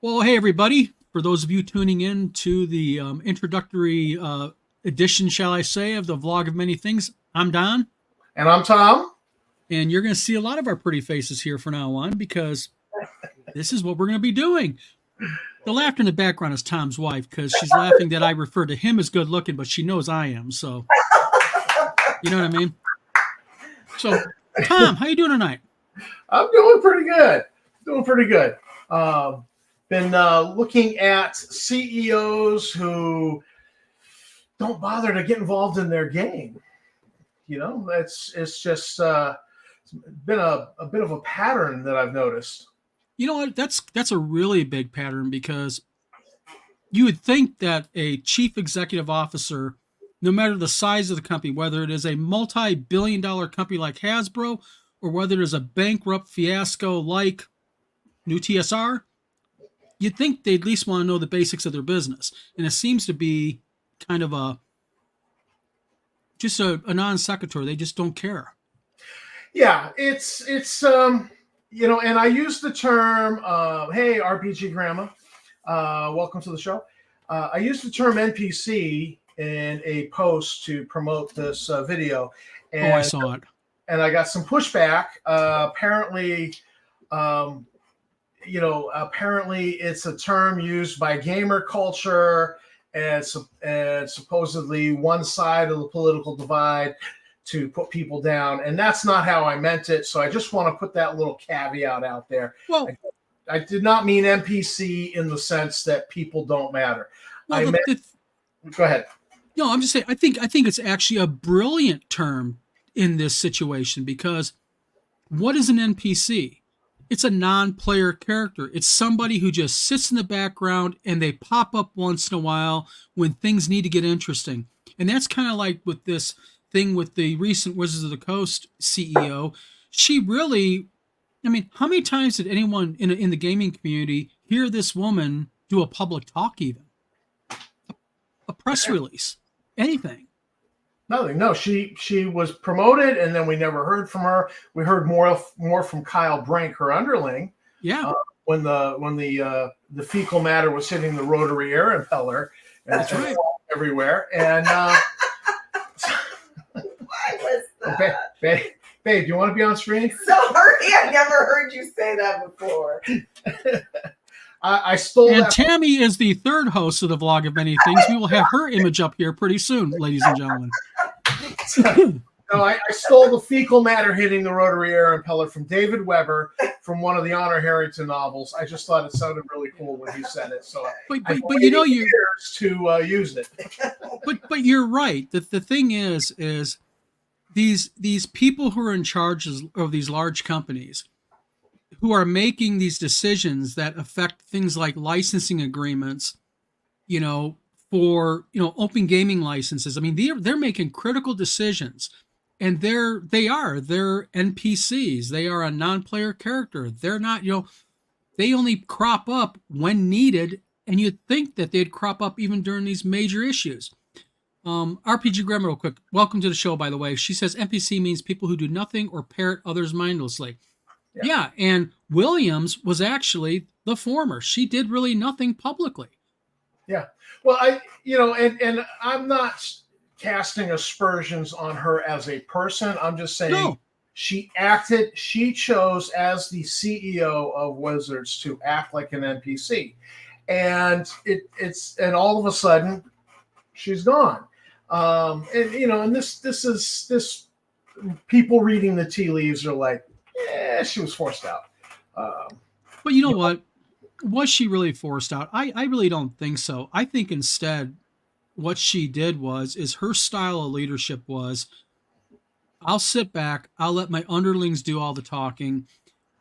Well, hey, everybody. For those of you tuning in to the introductory edition, shall I say, of the Vlog of Many Things, I'm Don, And I'm Tom. and you're going to see a lot of our pretty faces here from now on because this is what we're going to be doing. The laughter in the background is Tom's wife because she's laughing that I refer to him as good looking, but she knows I am. So, you know what I mean? So, Tom, how you doing tonight? I'm doing pretty good. Doing pretty good. Been looking at CEOs who don't bother to get involved in their game. You know, it's just it's been a bit of a pattern that I've noticed. You know what? That's a really big pattern because you would think that a chief executive officer, no matter the size of the company, whether it is a multi-billion-dollar company like Hasbro or whether it is a bankrupt fiasco like New TSR, you'd think they at least want to know the basics of their business. And it seems to be kind of a non sequitur. They just don't care. Yeah, it's and I use the term, hey, RPG Grandma, welcome to the show. I used the term NPC in a post to promote this video, and I saw it, and I got some pushback. Apparently, apparently it's a term used by gamer culture and supposedly one side of the political divide to put people down, and that's not how I meant it. So I just want to put that little caveat out there. Well, I did not mean NPC in the sense that people don't matter. well Go ahead. No, I'm just saying. I think it's actually a brilliant term in this situation because what is an NPC? It's a non-player character. It's somebody who just sits in the background and they pop up once in a while when things need to get interesting. And that's kind of like with this thing with the recent Wizards of the Coast CEO. She really, I mean, how many times did anyone in the gaming community hear this woman do a public talk, even a press release, anything? Nothing. No, she was promoted, and then we never heard from her. We heard more from Kyle Brink, her underling. Yeah, when the fecal matter was hitting the rotary air impeller, and that's right, everywhere. And why was that? Babe, do you want to be on screen? Sorry, I never heard you say that before. I stole and that. Tammy is the third host of the Vlog of Many Things. We will have her image up here pretty soon, ladies and gentlemen. No, I stole the fecal matter hitting the rotary air impeller from David Weber from one of the Honor Harrington novels. I just thought it sounded really cool when he said it. So, but you know, you to use it. But you're right. The thing is these people who are in charge of these large companies who are making these decisions that affect things like licensing agreements, for open gaming licenses. I mean, they're making critical decisions, and they're NPCs. They are a non-player character. They're not, they only crop up when needed, and you'd think that they'd crop up even during these major issues. RPG Grammar, real quick. Welcome to the show, by the way. She says NPC means people who do nothing or parrot others mindlessly. Yeah, and Williams was actually the former. She did really nothing publicly. Yeah. Well, and I'm not casting aspersions on her as a person. I'm just saying she chose as the CEO of Wizards to act like an NPC. And and all of a sudden she's gone. And this people reading the tea leaves are like, she was forced out. But you know what? Was she really forced out? I really don't think so. I think instead what she did is her style of leadership was, I'll sit back, I'll let my underlings do all the talking,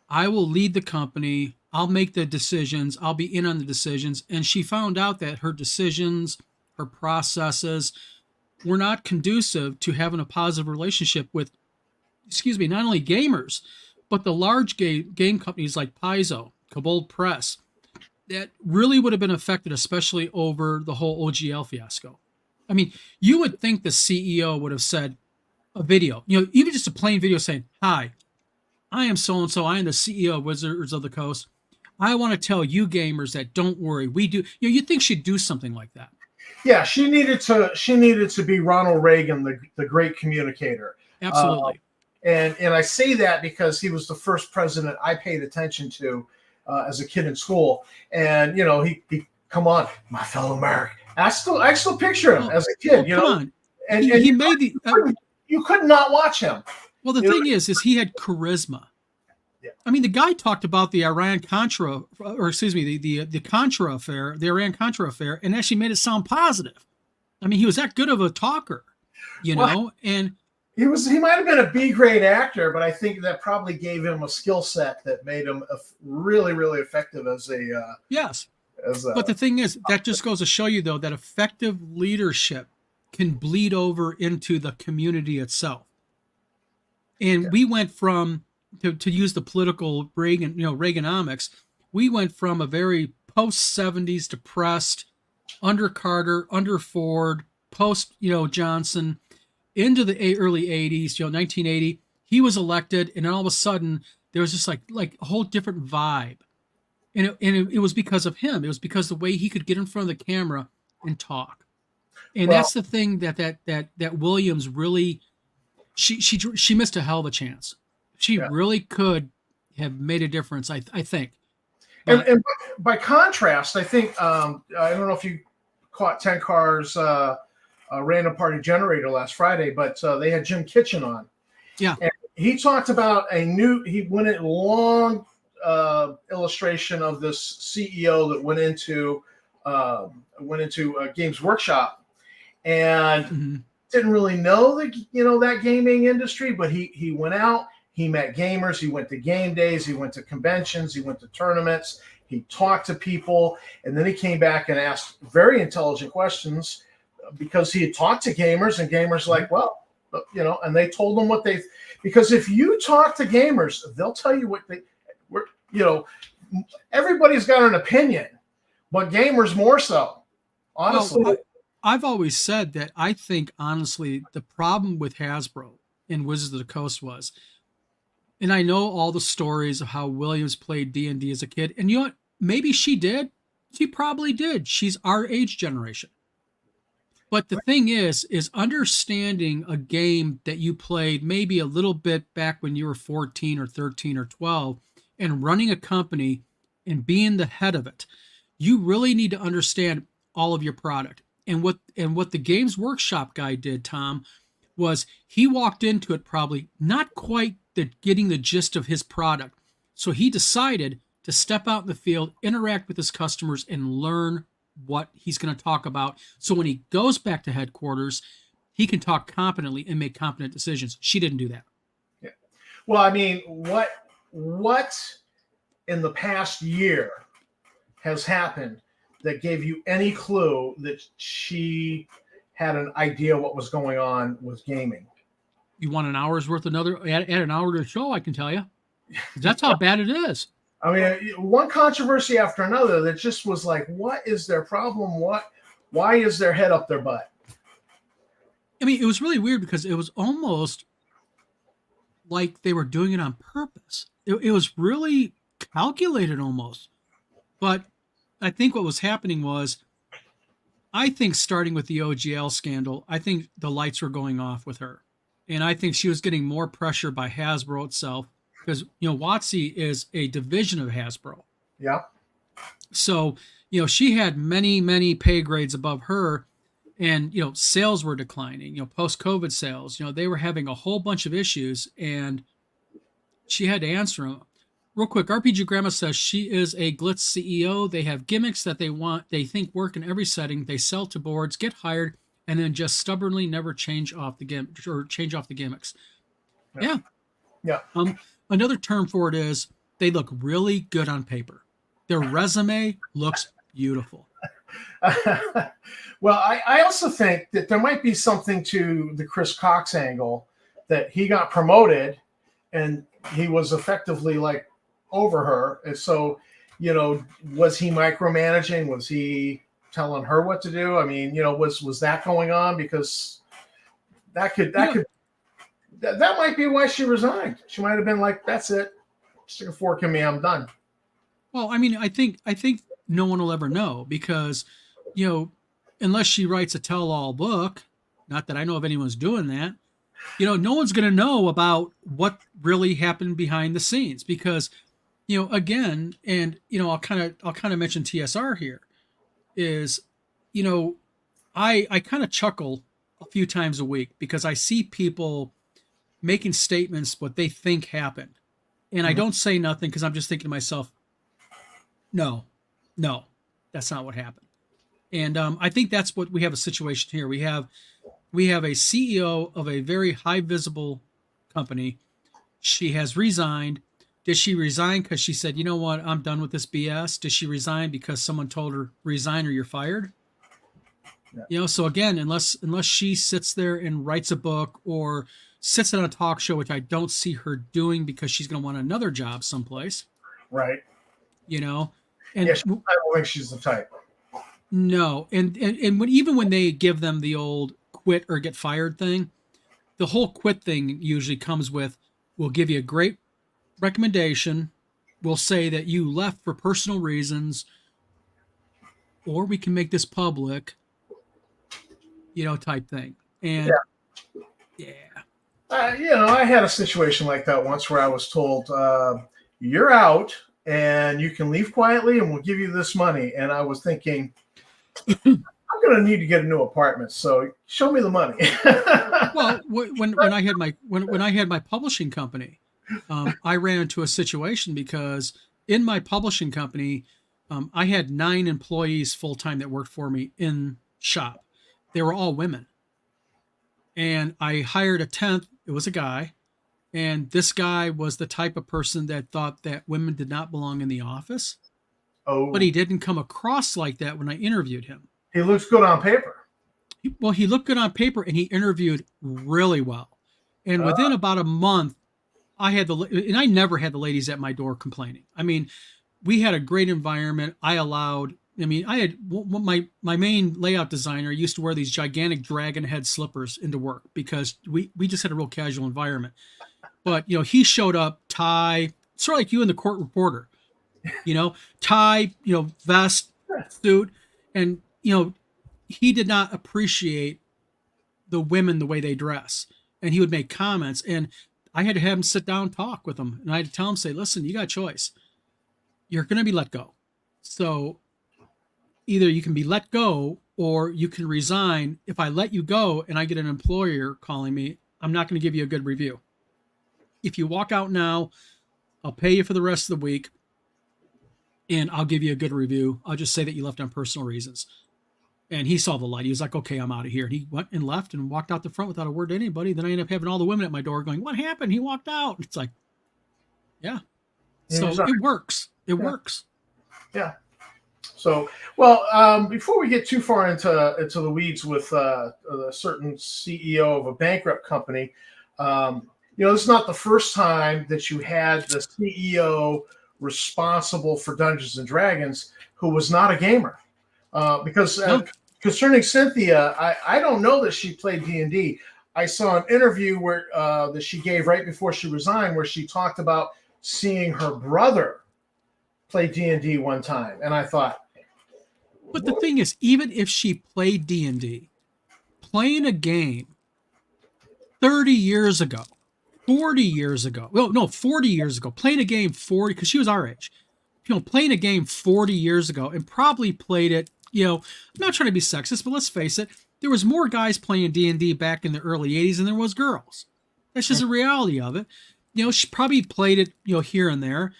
I will lead the company, I'll make the decisions, I'll be in on the decisions. And she found out that her decisions, her processes were not conducive to having a positive relationship with, not only gamers, but the large game companies like Paizo, Kobold Press, that really would have been affected, especially over the whole OGL fiasco. I mean, you would think the CEO would have said a video, even just a plain video saying, "Hi, I am so-and-so. I am the CEO of Wizards of the Coast. I want to tell you gamers that don't worry. We do. You'd think she'd do something like that. Yeah, she needed to be Ronald Reagan, the great communicator. Absolutely. And I say that because he was the first president I paid attention to as a kid in school. And he come on, my fellow American. I still picture him as a kid. Come on. And he made the. You could not watch him. Well, the thing is he had charisma. Yeah. I mean, the guy talked about the Iran-Contra, or excuse me, the Contra affair, the Iran-Contra affair, and actually made it sound positive. I mean, he was that good of a talker, know, and he might have been a B-grade actor, but I think that probably gave him a skill set that made him really, really effective as a yes. But the thing is, that just goes to show you, though, that effective leadership can bleed over into the community itself. And we went from, to use the political Reagan, Reaganomics, we went from a very post-70s depressed, under Carter, under Ford, post, Johnson, into the early 80s, 1980. He was elected, and then all of a sudden, there was just like a whole different vibe. And it was because of him. It was because the way he could get in front of the camera and talk. And that's the thing that Williams really, she missed a hell of a chance. She really could have made a difference, I think. And by contrast, I think I don't know if you caught 10 Cars Random Party Generator last Friday, but they had Jim Kitchen on. Yeah, and he talked about he went in long illustration of this CEO that went into Games Workshop and didn't really know that gaming industry, but he went out. He met gamers. He went to game days. He went to conventions. He went to tournaments. He talked to people. And then he came back and asked very intelligent questions because he had talked to gamers, and gamers like, well, and they told him because if you talk to gamers, they'll tell you everybody's got an opinion, but gamers more so, honestly. Well, I've always said that I think, honestly, the problem with Hasbro and Wizards of the Coast was, and I know all the stories of how Williams played D&D as a kid. And you know what? Maybe she did. She probably did. She's our age generation. But the thing is understanding a game that you played maybe a little bit back when you were 14 or 13 or 12 and running a company and being the head of it. You really need to understand all of your product. And what the Games Workshop guy did, Tom, was he walked into it probably not quite getting the gist of his product. So he decided to step out in the field, interact with his customers, and learn what he's going to talk about. So when he goes back to headquarters, he can talk competently and make competent decisions. She didn't do that. Yeah. Well, I mean, what in the past year has happened that gave you any clue that she had an idea what was going on with gaming? You want an hour's worth add an hour to the show, I can tell you. That's how bad it is. I mean, one controversy after another that just was like, what is their problem? Why is their head up their butt? I mean, it was really weird because it was almost like they were doing it on purpose. It was really calculated almost. But I think what was happening was, I think starting with the OGL scandal, I think the lights were going off with her. And I think she was getting more pressure by Hasbro itself because, WotC is a division of Hasbro. Yeah. So, she had many, many pay grades above her, and, sales were declining, post-COVID sales, they were having a whole bunch of issues, and she had to answer them. Real quick, RPG Grandma says she is a glitz CEO. They have gimmicks that they think work in every setting. They sell to boards, get hired, and then just stubbornly never change off the gimmicks. Yeah. Another term for it is they look really good on paper. Their resume looks beautiful. Well, I also think that there might be something to the Chris Cox angle, that he got promoted and he was effectively like over her. And so, was he micromanaging? Was he telling her what to do? I mean, was that going on? Because that might be why she resigned. She might have been like, that's it. Stick a fork in me, I'm done. Well, I mean, I think no one will ever know because, you know, unless she writes a tell-all book, not that I know of anyone's doing that, no one's going to know about what really happened behind the scenes because, again, and I'll kind of mention TSR here is, you know, I kind of chuckle a few times a week because I see people making statements what they think happened. And I Mhm. don't say nothing because I'm just thinking to myself, no, no, that's not what happened. And I think that's what we have a situation here. We have a CEO of a very high visible company. She has resigned. Did she resign because she said, you know what, I'm done with this BS? Did she resign because someone told her, resign or you're fired? Yeah. So again, unless she sits there and writes a book or sits on a talk show, which I don't see her doing because she's going to want another job someplace, Right. you know, Yeah, and I don't think she's the type. no, and even when they give them the old quit or get fired thing, the whole quit thing usually comes with, we'll give you a great recommendation, we'll say that you left for personal reasons, or we can make this public, type thing. Yeah. And yeah, I had a situation like that once where I was told, "You're out, and you can leave quietly, and we'll give you this money." And I was thinking, I'm going to need to get a new apartment, so show me the money. well, when I had my publishing company, I ran into a situation because in my publishing company, I had 9 employees full time that worked for me in shop. They were all women, and I hired a 10th. It was a guy, and this guy was the type of person that thought that women did not belong in the office, but Oh, he didn't come across like that when I interviewed him. he looks good on paper. Well, he looked good on paper and he interviewed really well. And Uh, within about a month, and I never had the ladies at my door complaining. I mean, we had a great environment. I had my main layout designer used to wear these gigantic dragon head slippers into work because we just had a real casual environment. But he showed up tie, sort of like you in the court reporter, tie, vest, suit, and he did not appreciate the women the way they dress, and he would make comments, and I had to have him sit down and talk with him, and I had to tell him, say, listen, you got a choice. You're going to be let go. So either you can be let go or you can resign. If I let you go and I get an employer calling me, I'm not going to give you a good review. If you walk out now, I'll pay you for the rest of the week and I'll give you a good review. I'll just say that you left on personal reasons. And he saw the light. He was like, okay, I'm out of here. And he went and left and walked out the front without a word to anybody. Then I ended up having all the women at my door going, what happened? He walked out. It's like, yeah. So it works. It Yeah. works. Yeah. So, well, before we get too far into the weeds with a certain CEO of a bankrupt company, this is not the first time that you had the CEO responsible for Dungeons and Dragons who was not a gamer. Because No. concerning Cynthia, I don't know that she played D&D. I saw an interview where that she gave right before she resigned, where she talked about seeing her brother play D&D one time, and I thought, But the thing is, even if she played D&D, playing a game 30 years ago, 40 years ago, well, no, 40 years ago, playing a game 40, because she was our age, playing a game 40 years ago and probably played it, I'm not trying to be sexist, but let's face it, there was more guys playing D&D back in the early 80s than there was girls. That's just a reality of it. She probably played it, here and there.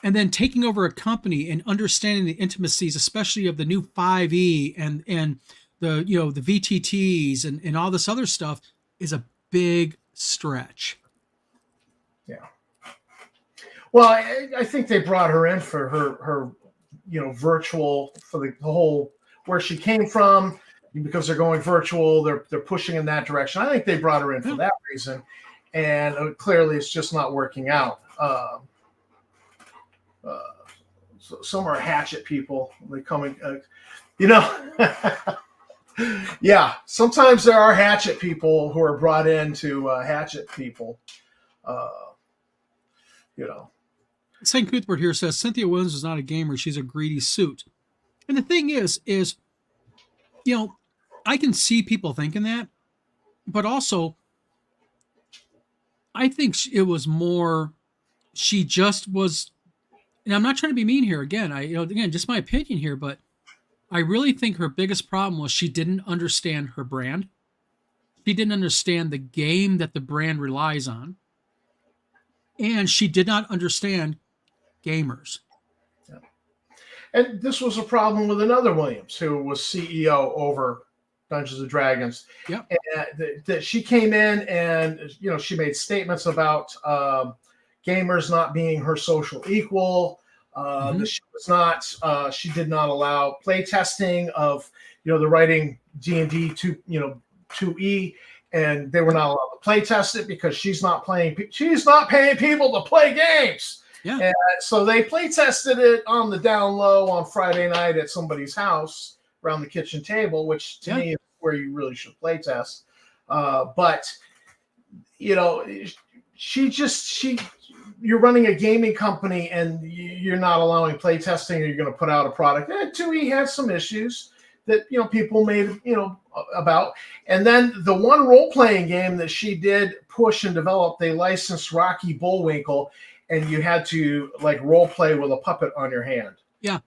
And then taking over a company and understanding the intimacies, especially of the new 5e and the the VTTs and all this other stuff, is a big stretch. yeah. Well, I think they brought her in for her virtual, for the whole where she came from, because they're going virtual. They're pushing in that direction. I think they brought her in for that reason, and clearly it's just not working out. So some are hatchet people. They come in, yeah. Sometimes there are hatchet people who are brought in to hatchet people. Uh, St. Cuthbert here says Cynthia Williams is not a gamer. She's a greedy suit. And the thing is, you know, I can see people thinking that, but also I think it was more, she just was, and I'm not trying to be mean here again. Again, just my opinion here, but I really think her biggest problem was she didn't understand her brand. She didn't understand the game that the brand relies on. And she did not understand gamers. Yeah. And this was a problem with another Williams, who was CEO over Dungeons and Dragons. Yep. And that she came in and, she made statements about gamers not being her social equal. That she was not. She did not allow play testing of, the writing D&D 2E, and they were not allowed to play test it because she's not paying people to play games. Yeah. And so they play tested it on the down low on Friday night at somebody's house around the kitchen table, which to me is where you really should play test. But you're running a gaming company and you're not allowing play testing, or you're going to put out a product. And 2E had some issues that, people made, about. And then the one role-playing game that she did push and develop, they licensed Rocky Bullwinkle, and you had to role play with a puppet on your hand. Yeah.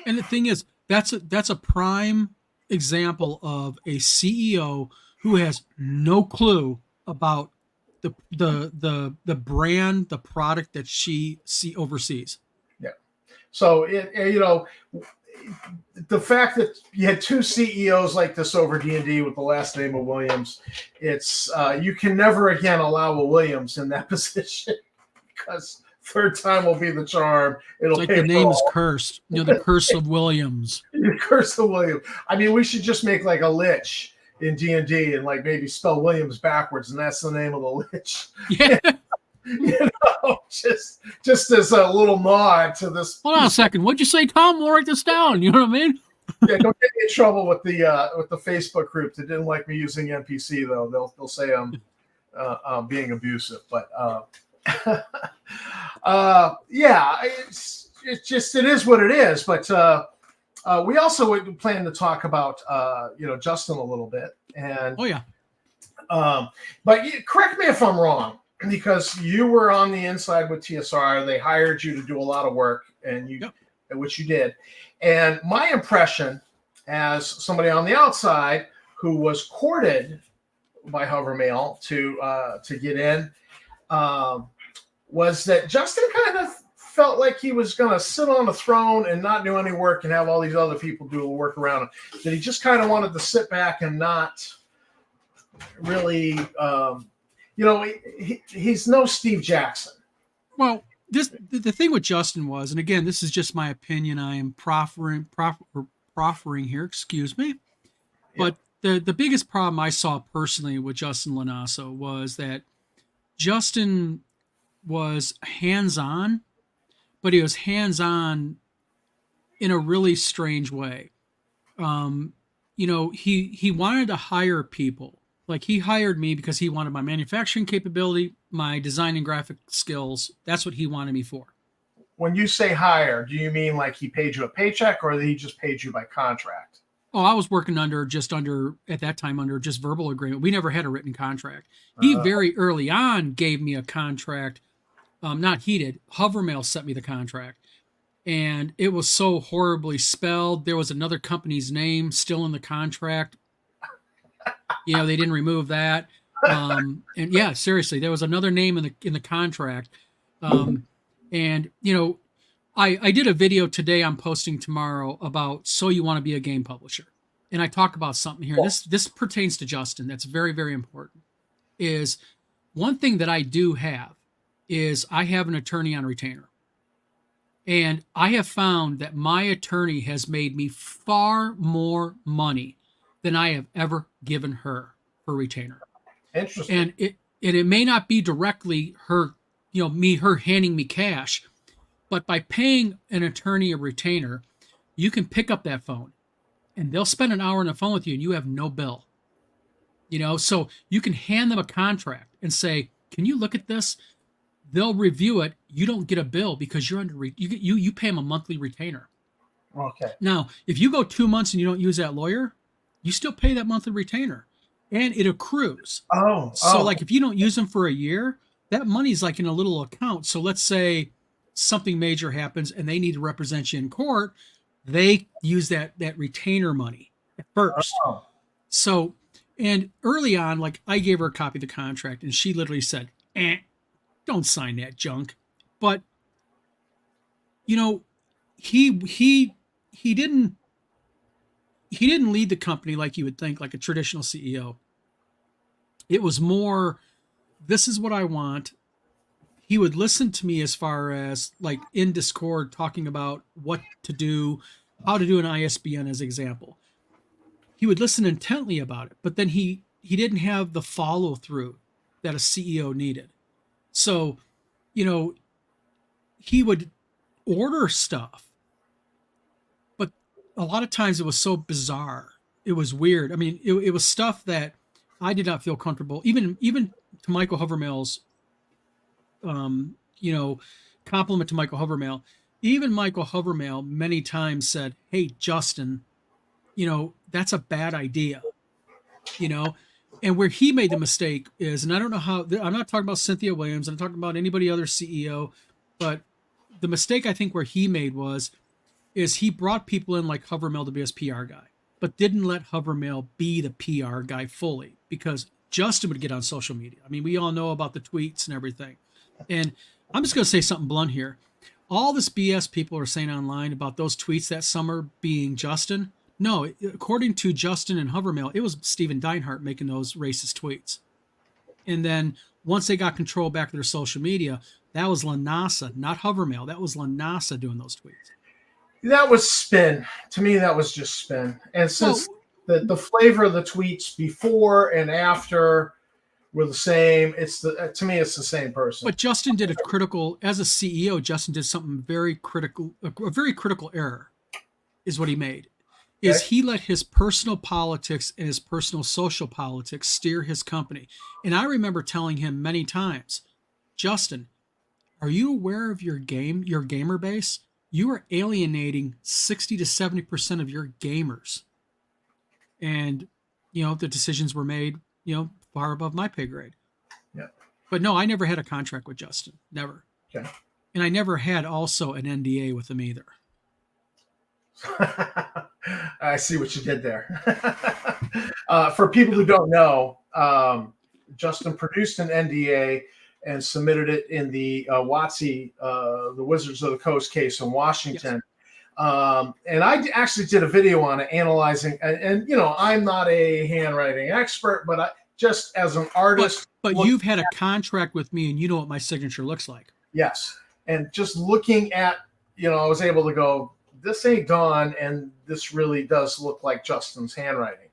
And the thing is, that's a prime example of a CEO who has no clue about the brand, the product that she oversees. Yeah. So the fact that you had two CEOs like this over D&D with the last name of Williams, it's you can never again allow a Williams in that position, because third time will be the charm. It's like the name is cursed. The curse of Williams. The curse of Williams. I mean, we should just make a lich in D&D and maybe spell Williams backwards, and that's the name of the lich. Yeah. Just as a little nod to this. Hold on a second. What'd you say, Tom? We'll write this down. You know what I mean? Yeah, don't get me in trouble with the Facebook group that didn't like me using NPC, though. They'll say I'm being abusive, but yeah, it is what it is. But we also plan to talk about Justin a little bit, and but correct me if I'm wrong, because you were on the inside with TSR. They hired you to do a lot of work, and which you did. And my impression, as somebody on the outside who was courted by Hovermail to get in, was that Justin kind of felt like he was going to sit on a throne and not do any work and have all these other people do the work around him. That he just kind of wanted to sit back and not really, he's no Steve Jackson. Well, the thing with Justin was, and again, this is just my opinion. I am proffering here. Excuse me, but the biggest problem I saw personally with Justin Lanasso was that Justin was hands-on, but he was hands-on in a really strange way. He wanted to hire people. Like, he hired me because he wanted my manufacturing capability, my design and graphic skills. That's what he wanted me for. When you say hire, do you mean he paid you a paycheck, or he just paid you by contract? Oh, I was working at that time under just verbal agreement. We never had a written contract. He very early on gave me a contract. Not he did. Hovermail sent me the contract. And it was so horribly spelled. There was another company's name still in the contract. They didn't remove that. And yeah, seriously, there was another name in the contract. And I did a video today I'm posting tomorrow about So You Want to Be a Game Publisher. And I talk about something here. This pertains to Justin. That's very, very important. Is one thing that I do have is I have an attorney on retainer. And I have found that my attorney has made me far more money than I have ever given her for retainer. Interesting. And it may not be directly her, her handing me cash, but by paying an attorney a retainer, you can pick up that phone and they'll spend an hour on the phone with you and you have no bill. So you can hand them a contract and say, can you look at this? they'll review it. You don't get a bill because you're you pay them a monthly retainer. Okay. Now, if you go 2 months and you don't use that lawyer, you still pay that monthly retainer, and it accrues. So, like, if you don't use them for a year, that money's like in a little account. So, let's say something major happens and they need to represent you in court, they use that retainer money at first. Oh. So, and early on, like, I gave her a copy of the contract, and she literally said, "Don't sign that junk." But you know, he didn't lead the company like you would think, like a traditional CEO. It was more, this is what I want. He would listen to me as far as, like, in Discord talking about what to do, how to do an ISBN as an example. He would listen intently about it, but then he didn't have the follow through that a CEO needed. So, he would order stuff, but a lot of times it was so bizarre. It was weird. I mean, it was stuff that I did not feel comfortable. Even to Michael Hovermail's, compliment to Michael Hovermail. Even Michael Hovermail many times said, "Hey, Justin, that's a bad idea." And where he made the mistake is, and I don't know how, I'm not talking about Cynthia Williams, I'm talking about anybody other CEO, but the mistake I think where he made is he brought people in like Hovermail to be his PR guy, but didn't let Hovermail be the PR guy fully, because Justin would get on social media. I mean, we all know about the tweets and everything. And I'm just going to say something blunt here. All this BS people are saying online about those tweets that summer being Justin. No, according to Justin and Hovermail, it was Steven Deinhart making those racist tweets. And then once they got control back of their social media, that was Lanasa, not Hovermail. That was Lanasa doing those tweets. That was spin. To me, that was just spin. And since the flavor of the tweets before and after were the same, to me, it's the same person. But Justin did as a CEO, Justin did something very critical, a very critical error is what he made. Is he let his personal politics and his personal social politics steer his company. And I remember telling him many times, Justin, are you aware of your gamer base? You are alienating 60 to 70% of your gamers. And, the decisions were made, far above my pay grade. Yeah. But no, I never had a contract with Justin. Never. Okay. And I never had also an NDA with him either. I see what you did there. For people who don't know, Justin produced an NDA and submitted it in the WotC, the Wizards of the Coast case in Washington. Yes. And I actually did a video on it analyzing, and I'm not a handwriting expert, but just as an artist. But you've had a contract with me, and you know what my signature looks like. Yes. And just looking at, I was able to go, this ain't Dawn, and this really does look like Justin's handwriting.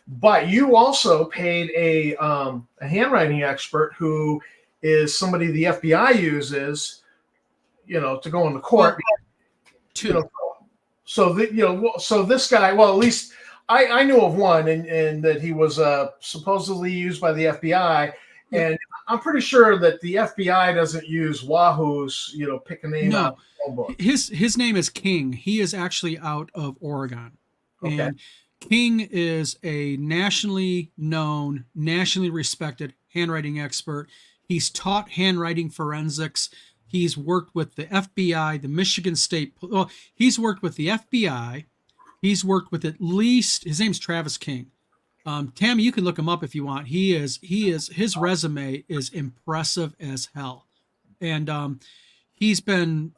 But you also paid a handwriting expert who is somebody the FBI uses, to go into court. So this guy, well, at least I knew of one, and that he was supposedly used by the FBI, and I'm pretty sure that the FBI doesn't use Wahoo's, pick a name out of the phone book. His name is King. He is actually out of Oregon. Okay. And King is a nationally known, nationally respected handwriting expert. He's taught handwriting forensics. He's worked with the FBI, the Michigan State. Well, he's worked with the FBI. He's worked with at least, his name's Travis King. Tammy, you can look him up if you want. His resume is impressive as hell. And he's been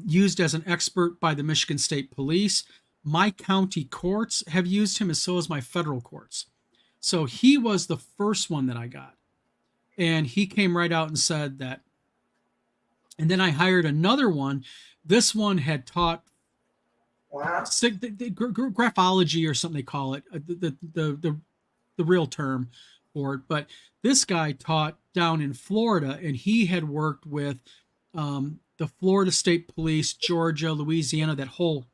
used as an expert by the Michigan State Police. My county courts have used him, and so has my federal courts. So he was the first one that I got. And he came right out and said that. And then I hired another one. This one had taught graphology or something they call it, the real term for it. But this guy taught down in Florida, and he had worked with the Florida State Police, Georgia, Louisiana, that whole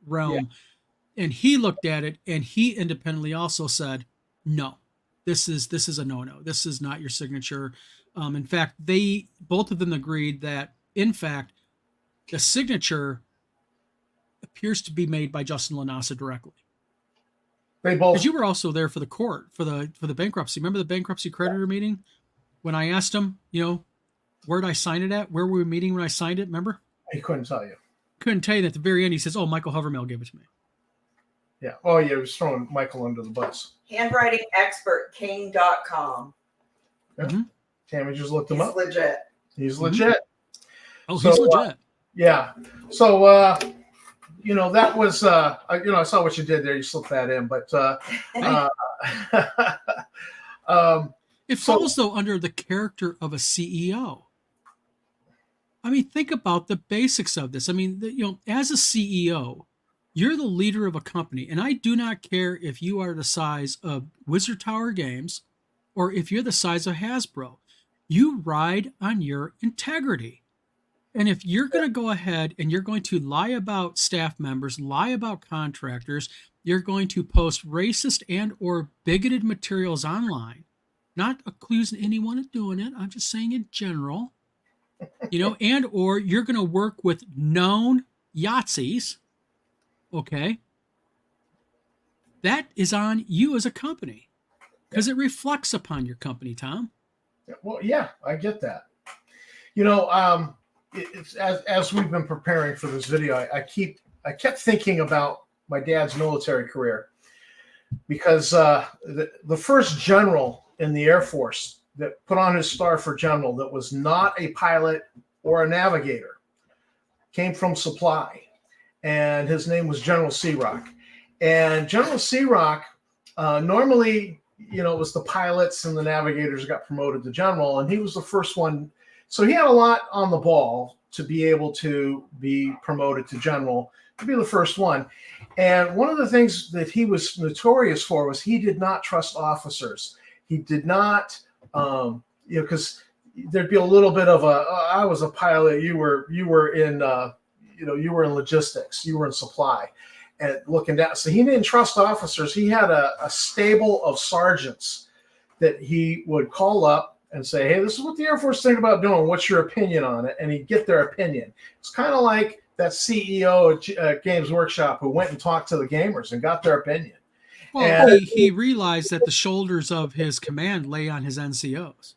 realm. Yeah. And he looked at it, and he independently also said, no, this is a no-no. This is not your signature. In fact, they both of them agreed that, in fact, the signature appears to be made by Justin LaNasa directly. They both. Because you were also there for the court for the bankruptcy. Remember the bankruptcy creditor meeting when I asked him, where'd I sign it at? Where were we meeting when I signed it? Remember? He couldn't tell you. Couldn't tell you. At the very end, he says, "Oh, Michael Hovermail gave it to me." Yeah. Oh, yeah. He was throwing Michael under the bus. Handwriting expert, King.com. Yeah. Mm-hmm. Tammy just looked him He's up. legit. He's legit. Oh, he's legit. Yeah. So, that was, I saw what you did there. You slipped that in, but it falls though under the character of a CEO. I mean, think about the basics of this. I mean, as a CEO, you're the leader of a company, and I do not care if you are the size of Wizard Tower Games or if you're the size of Hasbro. You ride on your integrity. And if you're going to go ahead and you're going to lie about staff members, lie about contractors, you're going to post racist and or bigoted materials online, not accusing anyone of doing it, I'm just saying in general, and or you're going to work with known Yahtzees, okay? That is on you as a company because it reflects upon your company, Tom. Well, yeah, I get that. It's as we've been preparing for this video, I kept thinking about my dad's military career because the first general in the Air Force that put on his star for general that was not a pilot or a navigator came from supply, and his name was General Searock. And General Searock, normally, it was the pilots and the navigators got promoted to general, and he was the first one. So he had a lot on the ball to be able to be promoted to general, to be the first one. And one of the things that he was notorious for was he did not trust officers. He did not, because there'd be a little bit of I was a pilot, you were in, you were in logistics, you were in supply, and looking down. So he didn't trust officers. He had a stable of sergeants that he would call up and say, "Hey, this is what the Air Force think about doing. What's your opinion on it?" And he'd get their opinion. It's kind of like that CEO at Games Workshop who went and talked to the gamers and got their opinion. Well, he realized that the shoulders of his command lay on his NCOs.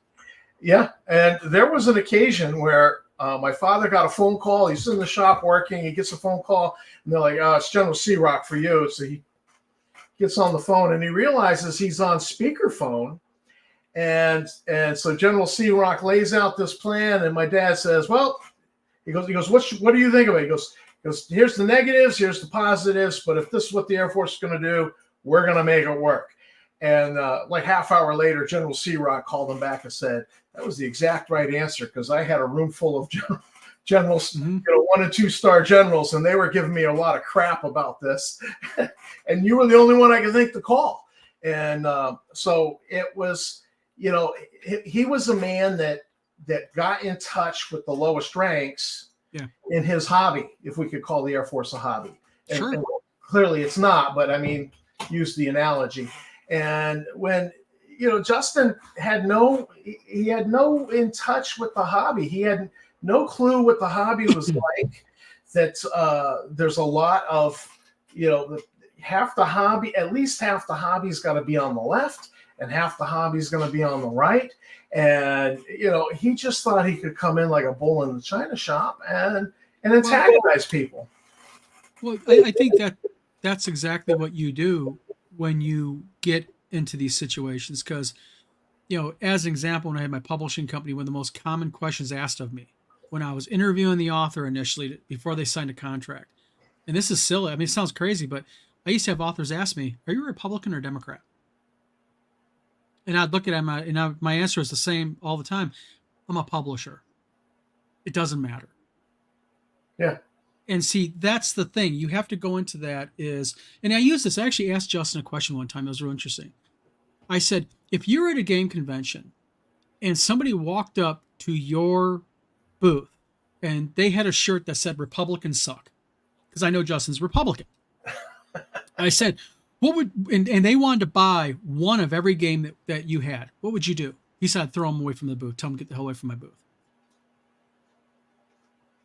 Yeah, and there was an occasion where my father got a phone call. He's in the shop working. He gets a phone call, and they're like, "Oh, it's General Searock for you." So he gets on the phone, and he realizes he's on speakerphone. And so General Searock lays out this plan, and my dad says, "Well," he goes, what do you think of it?" He goes, "Here's the negatives, here's the positives, but if this is what the Air Force is going to do, we're going to make it work." And like half hour later, General Searock called him back and said, "That was the exact right answer, because I had a room full of generals, 1 and 2 star generals, and they were giving me a lot of crap about this, and you were the only one I could think to call." And so it was. He was a man that got in touch with the lowest ranks in his hobby, if we could call the Air Force a hobby. Sure. And clearly it's not, but I mean, use the analogy. And when, Justin had no in touch with the hobby. He had no clue what the hobby was like. That there's a lot of, half the hobby, at least half the hobby's got to be on the left, and half the hobby's going to be on the right. And, he just thought he could come in like a bull in the china shop and antagonize people. Well, I think that's exactly what you do when you get into these situations. Because, as an example, when I had my publishing company, one of the most common questions asked of me when I was interviewing the author initially before they signed a contract, and this is silly. I mean, it sounds crazy, but I used to have authors ask me, "Are you a Republican or a Democrat?" And I'd look at him, and my answer is the same all the time. I'm a publisher. It doesn't matter. Yeah. And see, that's the thing. You have to go into that and I used this. I actually asked Justin a question one time. It was real interesting. I said, if you're at a game convention and somebody walked up to your booth and they had a shirt that said "Republicans suck," because I know Justin's Republican. I said, What would and they wanted to buy one of every game that you had. What would you do? He said, throw them away from the booth. Tell them to get the hell away from my booth.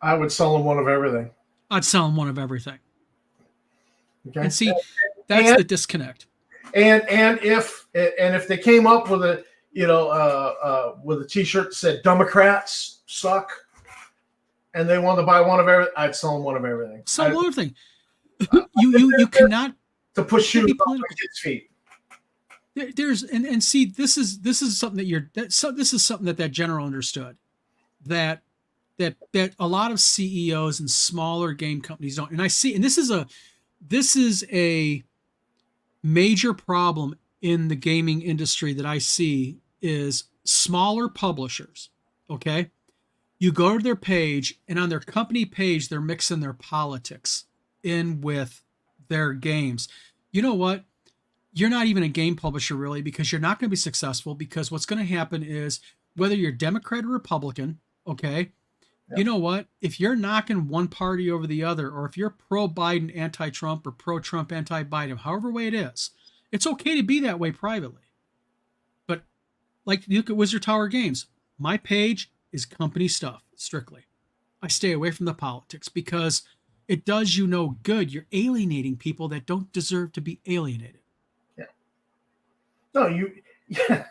I would sell them one of everything. I'd sell them one of everything. Okay. And see, that's the disconnect. And if they came up with a with a T-shirt that said "Democrats suck," and they wanted to buy one of everything, I'd sell them one of everything. Sell one thing. You cannot to push shoes be off my political. kids' feet. There's and see, this is something this is something that general understood, that a lot of CEOs and smaller game companies don't. And I see, and this is a major problem in the gaming industry that I see, is smaller publishers. Okay, you go to their page, and on their company page, they're mixing their politics in with their games. You know what? You're not even a game publisher, really, because you're not going to be successful, because what's going to happen is, whether you're Democrat or Republican, okay, you know what? If you're knocking one party over the other, or if you're pro-Biden, anti-Trump, or pro-Trump, anti-Biden, however way it is, it's okay to be that way privately. But like, you look at Wizard Tower Games, my page is company stuff, strictly. I stay away from the politics, because it does you no good. You're alienating people that don't deserve to be alienated. No, yeah.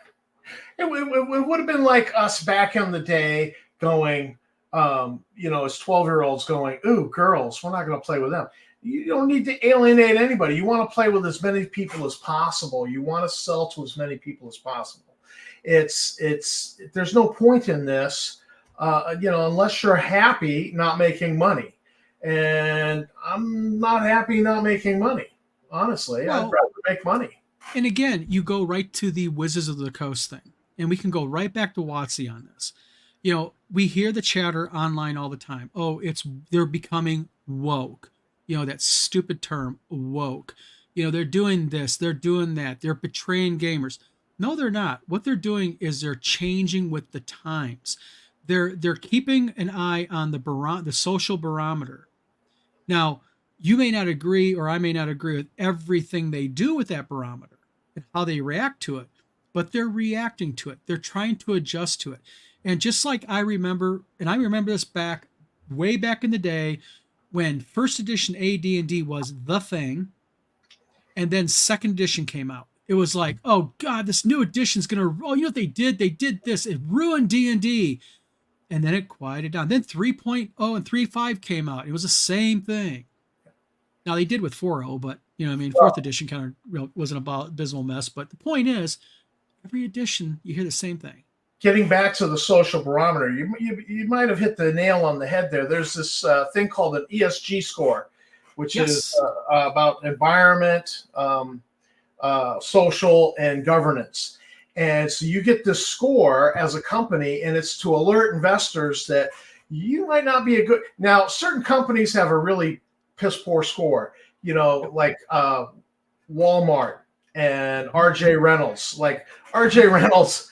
It would have been like us back in the day going, as 12-year-olds going, ooh, girls, we're not going to play with them. You don't need to alienate anybody. You want to play with as many people as possible. You want to sell to as many people as possible. There's no point in this, unless you're happy not making money. And I'm not happy not making money. Honestly, I'd rather make money. And again, you go right to the Wizards of the Coast thing, and we can go right back to WotC on this. We hear the chatter online all the time. Oh, they're becoming woke. That stupid term, woke. They're doing this, they're doing that, they're betraying gamers. No, they're not. What they're doing is they're changing with the times. They're keeping an eye on the social barometer. Now, you may not agree, or I may not agree with everything they do with that barometer and how they react to it, but they're reacting to it. They're trying to adjust to it. And just like I remember this way back in the day, when first edition AD&D was the thing, and then second edition came out. It was like, oh God, this new edition's gonna, you know what they did? They did this. It ruined D&D. And then it quieted down. Then 3.0 and 3.5 came out. It was the same thing. Now they did with 4.0, but fourth edition kind of was an abysmal mess. But the point is, every edition you hear the same thing. Getting back to the social barometer, you might have hit the nail on the head there. There's this thing called an ESG score, which is about environment, social, and governance. And so you get this score as a company, and it's to alert investors that you might not be a good. Now, certain companies have a really piss poor score, like Walmart and RJ Reynolds. Like RJ Reynolds,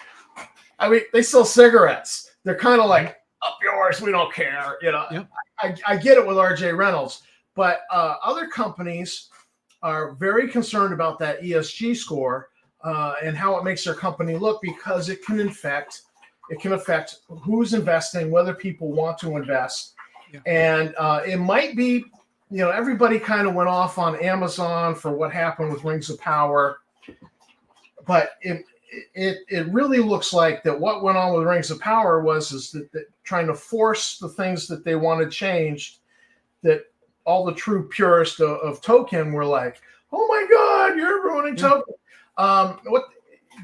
they sell cigarettes. They're kind of like, up yours, we don't care. Yep. I get it with RJ Reynolds, but other companies are very concerned about that ESG score and how it makes their company look, because it can affect who's investing, whether people want to invest. Yeah. And it might be, everybody kind of went off on Amazon for what happened with Rings of Power, but it really looks like that what went on with Rings of Power was that trying to force the things that they wanted changed, that all the true purists of Tolkien were like, oh my God, you're ruining Tolkien. What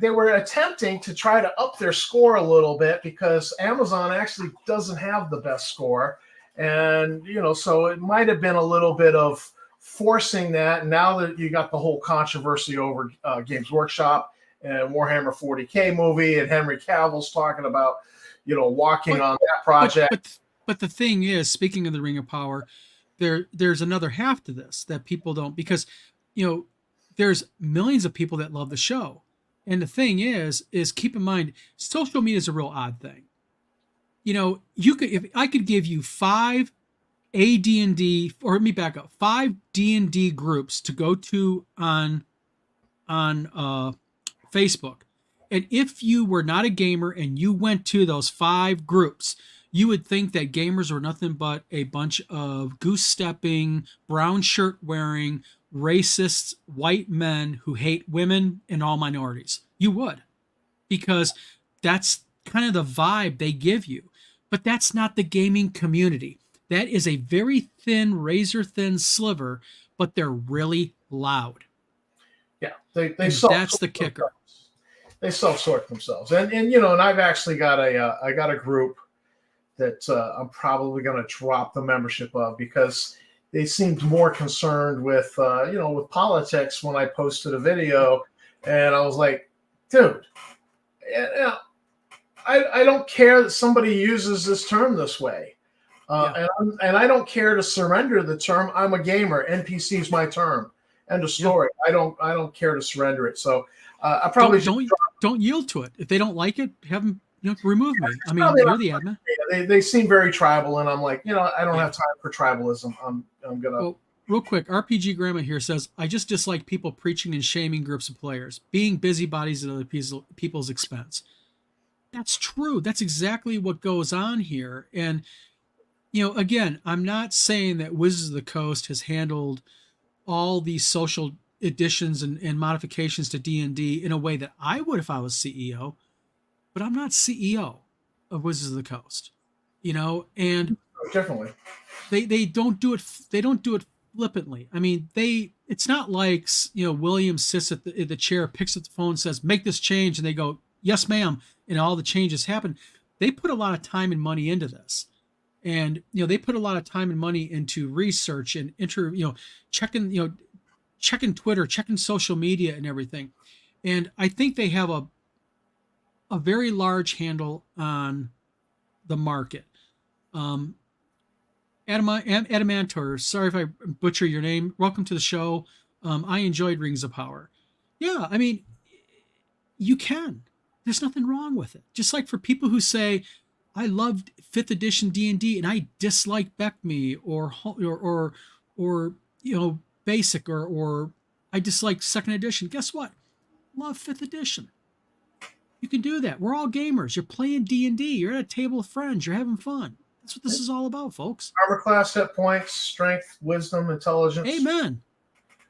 they were attempting to try to up their score a little bit, because Amazon actually doesn't have the best score. And, so it might have been a little bit of forcing that. And now that you got the whole controversy over Games Workshop and Warhammer 40K movie, and Henry Cavill's talking about, walking on that project. But the thing is, speaking of the Ring of Power, there's another half to this that people don't, because, there's millions of people that love the show. And the thing is keep in mind, social media is a real odd thing. If I could give you 5 AD&D, or let me back up, 5 D&D groups to go to on on Facebook. And if you were not a gamer and you went to those 5 groups, you would think that gamers were nothing but a bunch of goose stepping, brown shirt wearing, racist white men who hate women and all minorities. You would, because that's kind of the vibe they give you. But that's not the gaming community. That is a very thin, razor thin sliver, but they're really loud. Yeah, they And that's the kicker. They self-sort themselves, and and I've actually got I got a group that I'm probably going to drop the membership of, because they seemed more concerned with with politics when I posted a video, and I was like, dude, I don't care that somebody uses this term this way, and I don't care to surrender the term. I'm a gamer. NPC is my term. End of story. Yeah. I don't care to surrender it. So I probably don't yield to it. If they don't like it, have them remove me. I mean, you're the admin. They seem very tribal, and I'm like, I don't have time for tribalism. I'm gonna. Well, real quick, RPG Grandma here says, I just dislike people preaching and shaming groups of players, being busybodies at other people's expense. That's true. That's exactly what goes on here. And again, I'm not saying that Wizards of the Coast has handled all these social additions and modifications to D&D in a way that I would if I was CEO, but I'm not CEO of Wizards of the Coast, and definitely they don't do it flippantly. I mean, it's not like William sits at the chair, picks up the phone, says make this change, and they go yes ma'am, and all the changes happen. They put a lot of time and money into this. And they put a lot of time and money into research and checking Twitter, checking social media and everything. And I think they have a very large handle on the market. Adamantor, sorry if I butcher your name. Welcome to the show. I enjoyed Rings of Power. Yeah, I mean, you can. There's nothing wrong with it. Just like for people who say, I loved 5th edition D&D and I dislike BECME or basic or I dislike 2nd edition. Guess what? Love 5th edition. You can do that. We're all gamers. You're playing D&D. You're at a table of friends. You're having fun. That's what this is all about, folks. Armor class, hit points, strength, wisdom, intelligence. Amen.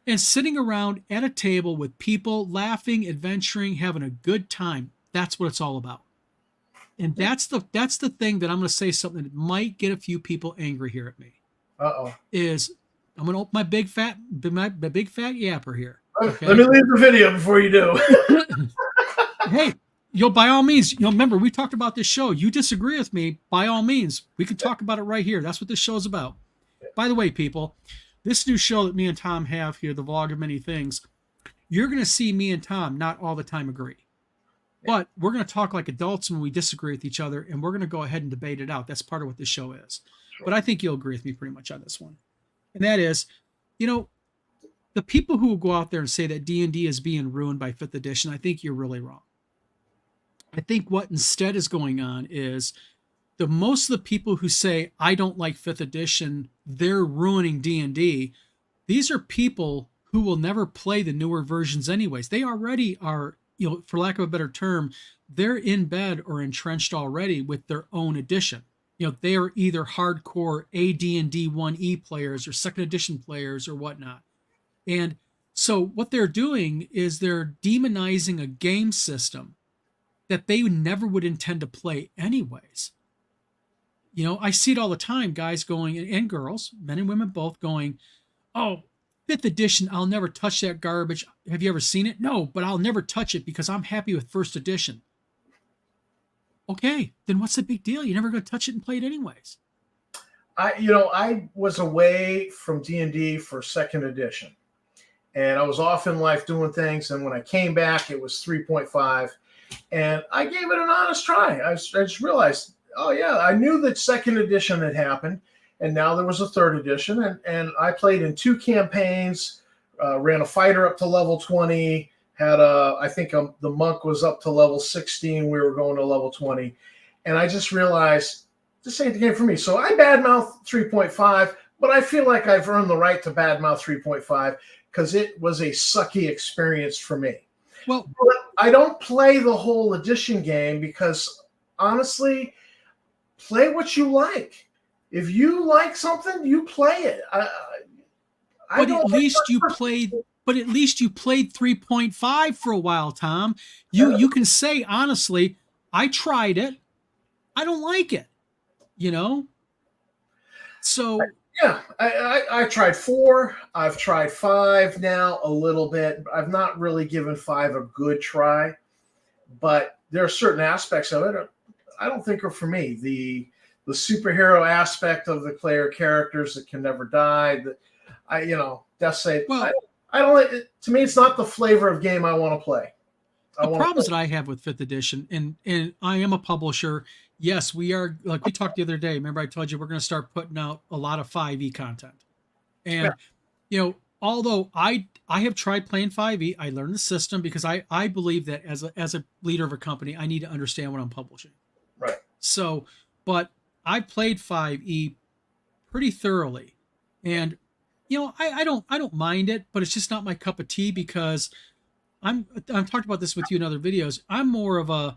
And sitting around at a table with people, laughing, adventuring, having a good time. That's what it's all about. And that's the thing that I'm going to say something that might get a few people angry here at me. Is I'm going to open my big fat yapper here. Okay? Let me leave the video before you do. Hey, by all means, remember we talked about this show. You disagree with me, by all means, we can talk about it right here. That's what this show's about. By the way, people, this new show that me and Tom have here, the Vlog of Many Things, you're going to see me and Tom not all the time agree. But we're going to talk like adults when we disagree with each other, and we're going to go ahead and debate it out. That's part of what this show is. Sure. But I think you'll agree with me pretty much on this one. And that is, the people who will go out there and say that D&D is being ruined by 5th edition, I think you're really wrong. I think what instead is going on is most of the people who say, I don't like 5th edition, they're ruining D&D. These are people who will never play the newer versions anyways. They already are, for lack of a better term, they're in bed or entrenched already with their own edition. They are either hardcore AD&D 1E players or 2nd edition players or whatnot. And so what they're doing is they're demonizing a game system that they never would intend to play anyways. I see it all the time, guys going, and girls, men and women both going, oh, 5th edition, I'll never touch that garbage. Have you ever seen it? No, but I'll never touch it because I'm happy with 1st edition. Okay, then what's the big deal? You're never going to touch it and play it anyways. I was away from D&D for 2nd edition, and I was off in life doing things. And when I came back, it was 3.5, and I gave it an honest try. I just realized, oh yeah, I knew that 2nd edition had happened. And now there was a 3rd edition, and I played in 2 campaigns, ran a fighter up to level 20, had the monk was up to level 16. We were going to level 20. And I just realized this ain't the game for me. So I badmouth 3.5, but I feel like I've earned the right to badmouth 3.5 because it was a sucky experience for me. Well, But I don't play the whole edition game because honestly, play what you like. If you like something, you play it. I but don't at like least you first- played. But at least you played 3.5 for a while, Tom. You can say honestly, I tried it. I don't like it. You know. So Yeah, I tried 4. I've tried 5 now a little bit. I've not really given 5 a good try, but there are certain aspects of it I don't think are for me. The superhero aspect of the player characters that can never die. Death Save. well, I don't. To me, it's not the flavor of game I want to play. I the want to problems play. that I have with fifth edition, and I am a publisher. Yes, we are. Like we talked the other day. Remember, I told you we're going to start putting out a lot of 5e content. Yeah. And although I have tried playing 5e, I learned the system because I believe that as a leader of a company, I need to understand what I'm publishing. Right. So, but I played 5e pretty thoroughly, and I don't mind it, but it's just not my cup of tea because I've talked about this with you in other videos. I'm more of a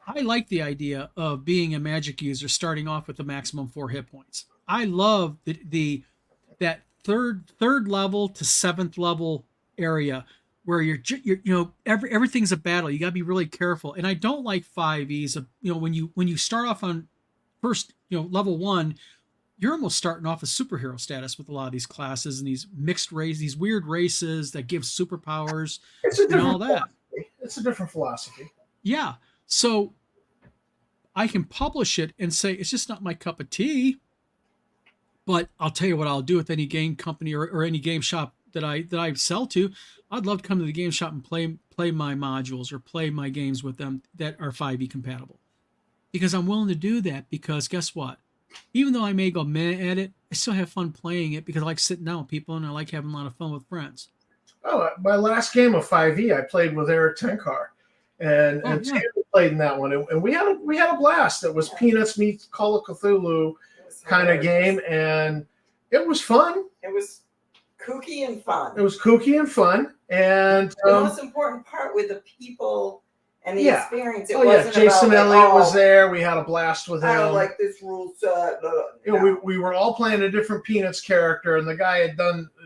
I like the idea of being a magic user starting off with the maximum 4 hit points. I love the that third level to 7th level area where everything's a battle. You got to be really careful. And I don't like 5es. When you start off on first level 1, you're almost starting off as superhero status with a lot of these classes and these mixed race, these weird races that give superpowers It's a and different all that. philosophy. It's a different philosophy. Yeah. So I can publish it and say it's just not my cup of tea. But I'll tell you what I'll do with any game company or any game shop that I sell to. I'd love to come to the game shop and play my modules or play my games with them that are 5e compatible. Because I'm willing to do that because guess what? Even though I may go meh at it, I still have fun playing it because I like sitting down with people and I like having a lot of fun with friends. Oh, my last game of 5e, I played with Eric Tenkar, and Tammy played in that one, and we had a blast. It was Peanuts meets Call of Cthulhu kind of game, and it was fun. It was kooky and fun. It was kooky and fun, and the most important part with the people and the experience. It wasn't Jason Elliott was there. We had a blast with him. I don't like this rule set. We were all playing a different Peanuts character, and the guy had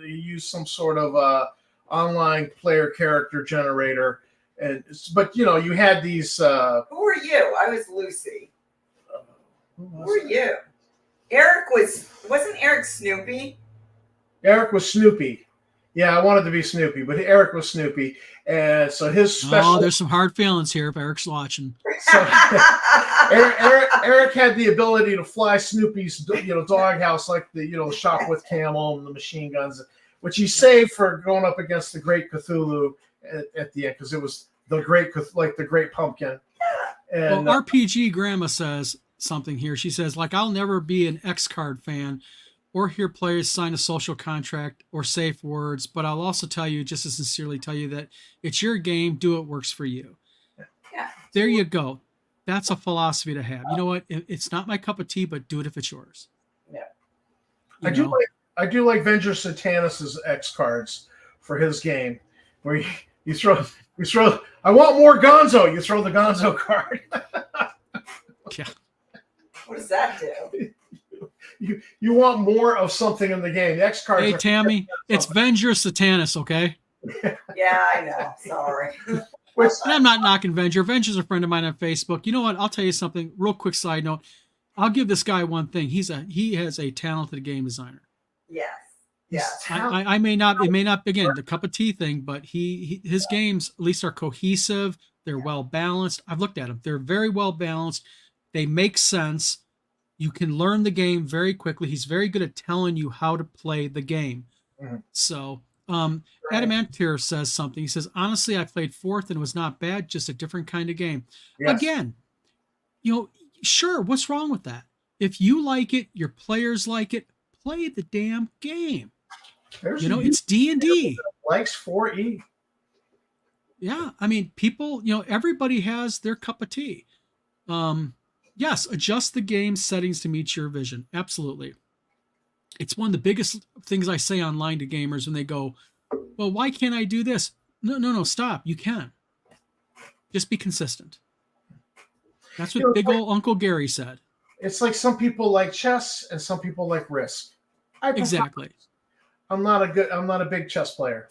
used some sort of online player character generator, but you had these. Who were you? I was Lucy. Who were you? Eric wasn't Eric Snoopy? Eric was Snoopy. Yeah, I wanted to be Snoopy, but Eric was Snoopy, and so his special. Oh, there's some hard feelings here if Eric's watching. So Eric had the ability to fly Snoopy's doghouse like the shop with Camel and the machine guns, which he saved for going up against the Great Cthulhu at the end because it was the Great Pumpkin. And RPG Grandma says something here. She says, I'll never be an X card fan or hear players sign a social contract or safe words, but I'll also tell you, just as sincerely tell you that it's your game, do what works for you. Yeah. There you go. That's a philosophy to have. You know what? It's not my cup of tea, but do it if it's yours. Yeah. I do like Venger Satanis's X cards for his game, where you throw. I want more Gonzo. You throw the Gonzo card. Yeah. What does that do? You want more of something in the game. The X cards. Hey Tammy, it's Venger Satanis, okay? Yeah, I know. Sorry. And I'm not knocking Venger. Venger's a friend of mine on Facebook. You know what? I'll tell you something. Real quick side note. I'll give this guy one thing. He has a talented game designer. Yes. Yes. It may not again the cup of tea thing, but his games at least are cohesive. They're well balanced. I've looked at them. They're very well balanced. They make sense. You can learn the game very quickly. He's very good at telling you how to play the game. Mm-hmm. So, Adamantier says something. He says, honestly, I played 4th and it was not bad, just a different kind of game. Yes. Again, sure, what's wrong with that? If you like it, your players like it, play the damn game. It's D&D. Likes 4E. Yeah, I mean, people, everybody has their cup of tea. Yes, adjust the game settings to meet your vision. Absolutely. It's one of the biggest things I say online to gamers when they go, well, why can't I do this? No, no, no, stop. You can. Just be consistent. That's You what know, big old Uncle Gary said. it's like some people like chess and some people like Risk. I prefer. Exactly. I'm not a big chess player.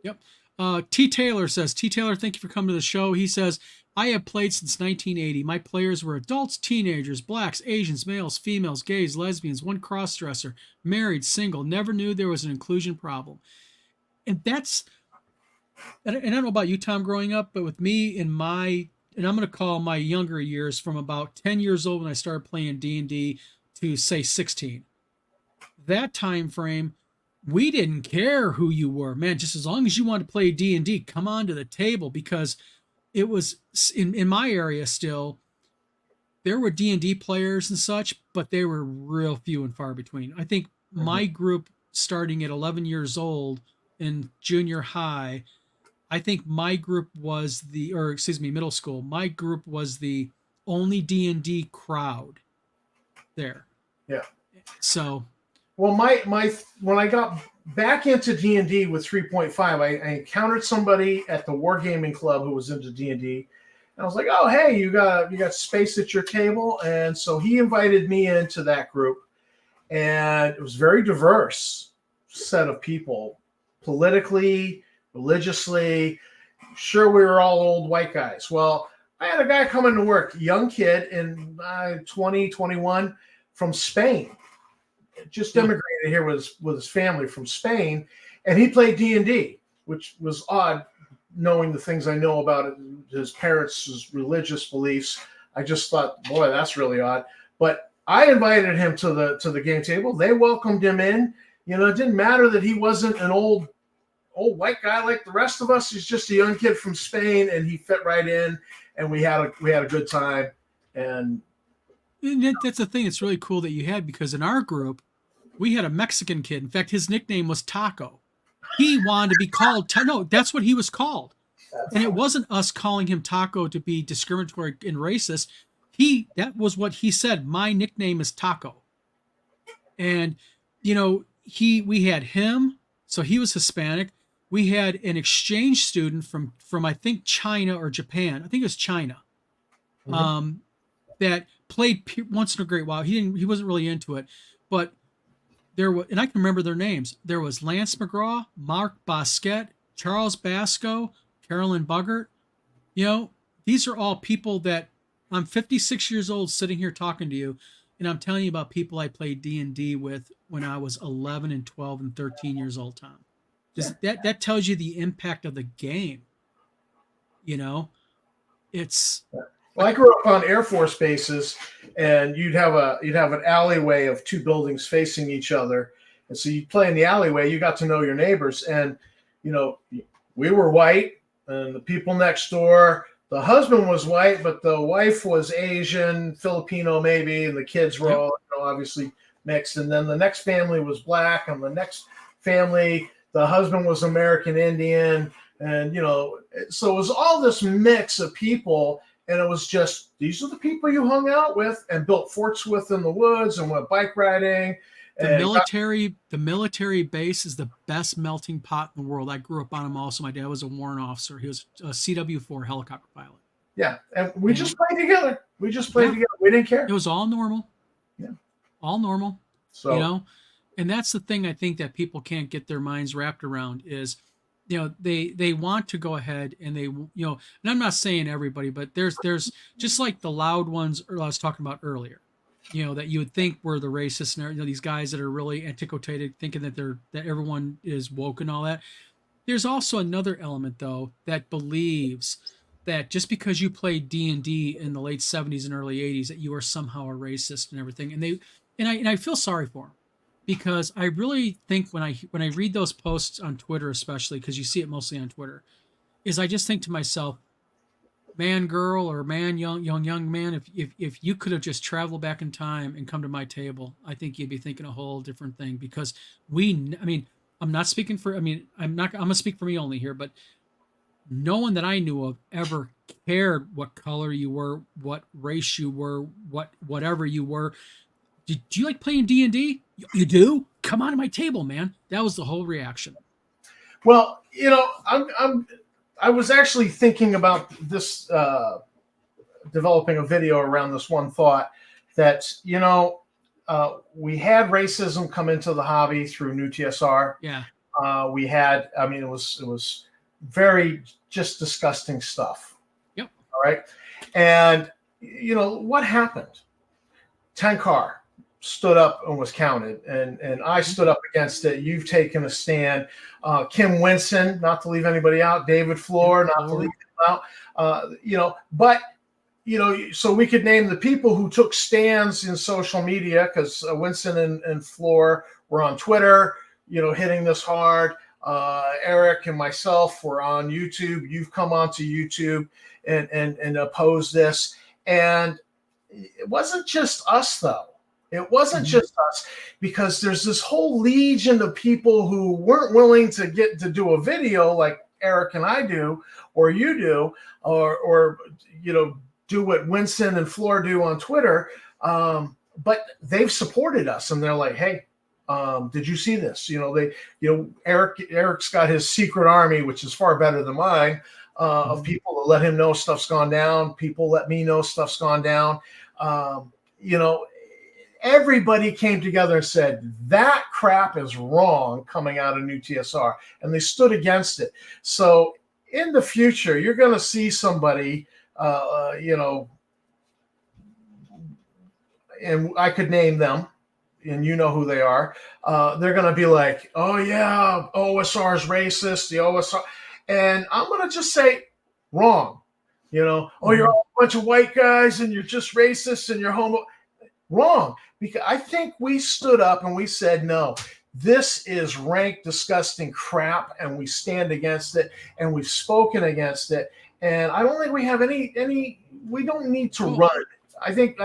Yep. T. Taylor says, T. Taylor, thank you for coming to the show. He says, I have played since 1980. My players were adults, teenagers, blacks, Asians, males, females, gays, lesbians, one cross-dresser, married, single. Never knew there was an inclusion problem. And that's, and I don't know about you, Tom, growing up, but with me in my, and I'm going to call my younger years from about 10 years old when I started playing D&D to say 16. That time frame, we didn't care who you were, man. Just as long as you wanted to play D&D, come on to the table, because it was in my area still. There were D&D players and such, but they were real few and far between. I think my group, starting at 11 years old in junior high, I think my group was middle school. My group was the only D&D crowd there. Yeah. So, well, my when I got back into D&D with 3.5, I encountered somebody at the Wargaming Club who was into D&D. And I was like, "Oh, hey, you got space at your table?" And so he invited me into that group, and it was a very diverse set of people, politically, religiously. Sure, we were all old white guys. Well, I had a guy come into work, young kid in 20, 21, from Spain. Just immigrated here with his family from Spain, and he played D&D, which was odd, knowing the things I know about his parents' religious beliefs. I just thought, boy, that's really odd. But I invited him to the game table. They welcomed him in. You know, it didn't matter that he wasn't an old white guy like the rest of us. He's just a young kid from Spain, and he fit right in. And we had a good time. And that's the thing. It's really cool that you had, because in our group, we had a Mexican kid. In fact, his nickname was Taco. He wanted to be called no, that's what he was called. And it wasn't us calling him Taco to be discriminatory and racist. That was what he said. My nickname is Taco. And we had him, so he was Hispanic. We had an exchange student from I think China or Japan. I think it was China. That played once in a great while. He wasn't really into it, but there was, and I can remember their names. There was Lance McGraw, Mark Bosquet, Charles Basco, Carolyn Buggart. These are all people that I'm 56 years old sitting here talking to you, and I'm telling you about people I played D&D with when I was 11 and 12 and 13 years old, Tom. That tells you the impact of the game. It's well, I grew up on Air Force bases, and you'd have an alleyway of two buildings facing each other, and so you play in the alleyway. You got to know your neighbors, and we were white, and the people next door. The husband was white, but the wife was Asian, Filipino maybe, and the kids were all obviously mixed. And then the next family was black, and the next family, the husband was American Indian, and so it was all this mix of people. And it was just, these are the people you hung out with and built forts with in the woods and went bike riding. The military base is the best melting pot in the world. I grew up on them also. My dad was a warrant officer. He was a CW-4 helicopter pilot. Yeah, and we just played together. We didn't care. It was all normal. Yeah. All normal. So, and that's the thing I think that people can't get their minds wrapped around is, they want to go ahead and they, and I'm not saying everybody, but there's just like the loud ones I was talking about earlier, that you would think were the racists, and these guys that are really antiquated, thinking that everyone is woke and all that. There's also another element though that believes that just because you played D&D in the late 70s and early 80s that you are somehow a racist and everything. And I feel sorry for them. Because I really think when I read those posts on Twitter, especially because you see it mostly on Twitter, is I just think to myself, man, girl, or man, young man, if you could have just traveled back in time and come to my table, I think you'd be thinking a whole different thing. Because I'm not speaking for, I'm gonna speak for me only here, but no one that I knew of ever cared what color you were, what race you were, whatever you were. Do you like playing D&D? You do? Come on to my table, man. That was the whole reaction. Well, I was actually thinking about this, developing a video around this one thought that, we had racism come into the hobby through New TSR. Yeah. We had, I mean, it was very just disgusting stuff. Yep. All right. And, what happened? Tenkar stood up and was counted, and I stood up against it. You've taken a stand. Kim Winson, not to leave anybody out. David Floor, not to leave them out. But so we could name the people who took stands in social media, because Winson and Floor were on Twitter, hitting this hard. Eric and myself were on YouTube. You've come onto YouTube and opposed this. And it wasn't just us, though. It wasn't just us, because there's this whole legion of people who weren't willing to get to do a video like Eric and I do, or you do, or do what Winston and Floor do on Twitter. But they've supported us, and they're like, hey, did you see this? Eric's got his secret army, which is far better than mine, of people that let him know stuff's gone down. People let me know stuff's gone down. Everybody came together and said, that crap is wrong coming out of New TSR. And they stood against it. So in the future, you're going to see somebody, and I could name them, and you know who they are. They're going to be like, oh, yeah, OSR is racist, the OSR. And I'm going to just say, wrong. You're all a bunch of white guys, and you're just racist, and you're homo. Wrong. Because I think we stood up and we said, no, this is rank, disgusting crap, and we stand against it, and we've spoken against it. And I don't think we have any. We don't need to run it. I think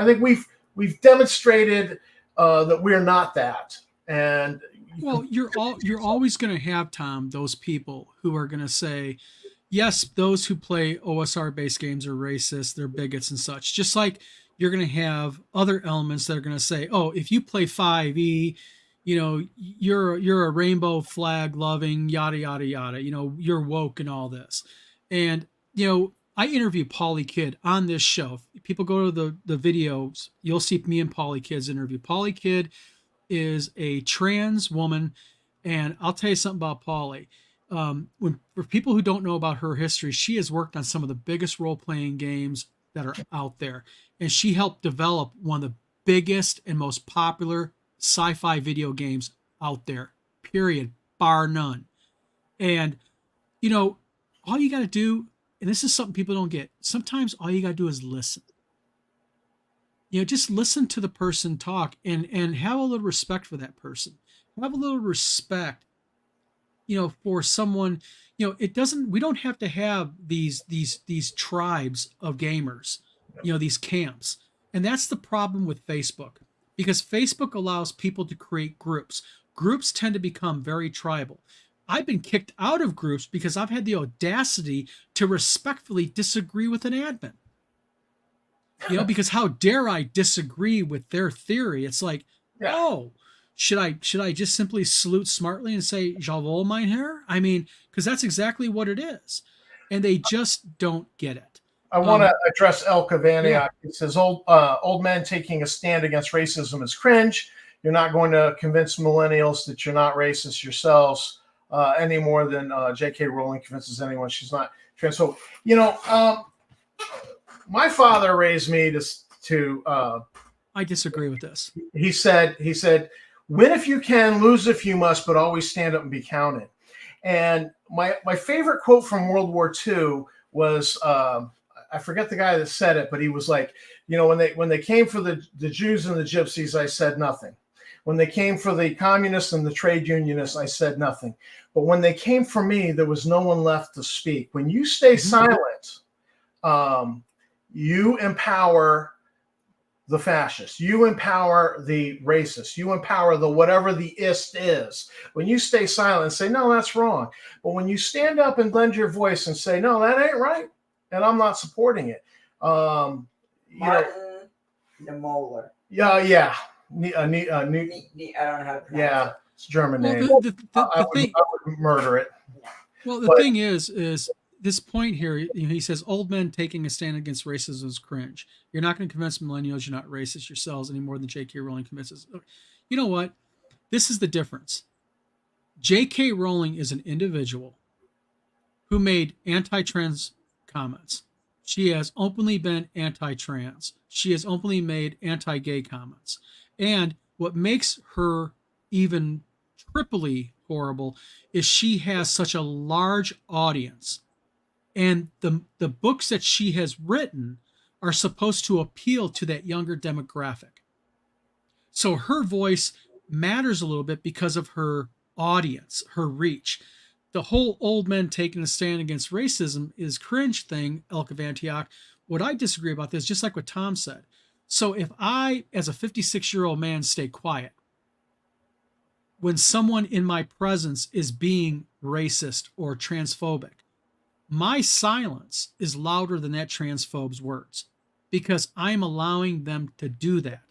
we've demonstrated that we're not that. And well, you're always going to have, Tom, those people who are going to say, yes, those who play OSR based games are racist, they're bigots and such. Just like you're going to have other elements that are going to say, oh, if you play 5e, you're a rainbow flag loving, yada, yada, yada, you're woke and all this. And, I interview Pauly Kidd on this show. If people go to the videos, you'll see me and Pauly Kidd's interview. Pauly Kidd is a trans woman. And I'll tell you something about Pauly. For people who don't know about her history, she has worked on some of the biggest role-playing games that are out there. And she helped develop one of the biggest and most popular sci-fi video games out there, period, bar none. And, all you got to do, and this is something people don't get, sometimes all you got to do is listen. Just listen to the person talk and have a little respect for that person. Have a little respect, for someone, we don't have to have these tribes of gamers, these camps. And that's the problem with Facebook, because Facebook allows people to create groups. Groups tend to become very tribal. I've been kicked out of groups because I've had the audacity to respectfully disagree with an admin. Because how dare I disagree with their theory? It's like, yeah. Oh, should I just simply salute smartly and say, Jawohl, mein Herr? I mean, because that's exactly what it is. And they just don't get it. I want to address El Cavaniak. Yeah. It says, old men taking a stand against racism is cringe. You're not going to convince millennials that you're not racist yourselves any more than J.K. Rowling convinces anyone she's not transphobic. My father raised me to I disagree with this. He said, win if you can, lose if you must, but always stand up and be counted. And my favorite quote from World War II was, I forget the guy that said it, but he was like, when they came for the Jews and the Gypsies, I said nothing. When they came for the communists and the trade unionists, I said nothing. But when they came for me, there was no one left to speak. When you stay silent, you empower the fascists. You empower the racists. You empower the whatever the ist is. When you stay silent and say, no, that's wrong. But when you stand up and lend your voice and say, no, that ain't right, and I'm not supporting it. Martin Niemöller. Yeah. I don't know how to pronounce it. It's a German name. The thing, I would murder it. well, the thing is this point here. He says old men taking a stand against racism is cringe. You're not going to convince millennials you're not racist yourselves any more than J.K. Rowling convinces. You know what? This is the difference. J.K. Rowling is an individual who made anti-trans comments. She has openly been anti-trans. She has openly made anti-gay comments. And what makes her even triply horrible is she has such a large audience. And the books that she has written are supposed to appeal to that younger demographic. So her voice matters a little bit because of her audience, her reach. The whole old men taking a stand against racism is cringe thing, Elk of Antioch. What I disagree about this, just like what Tom said. So if I, as a 56-year-old man, stay quiet, when someone in my presence is being racist or transphobic, my silence is louder than that transphobe's words because I'm allowing them to do that.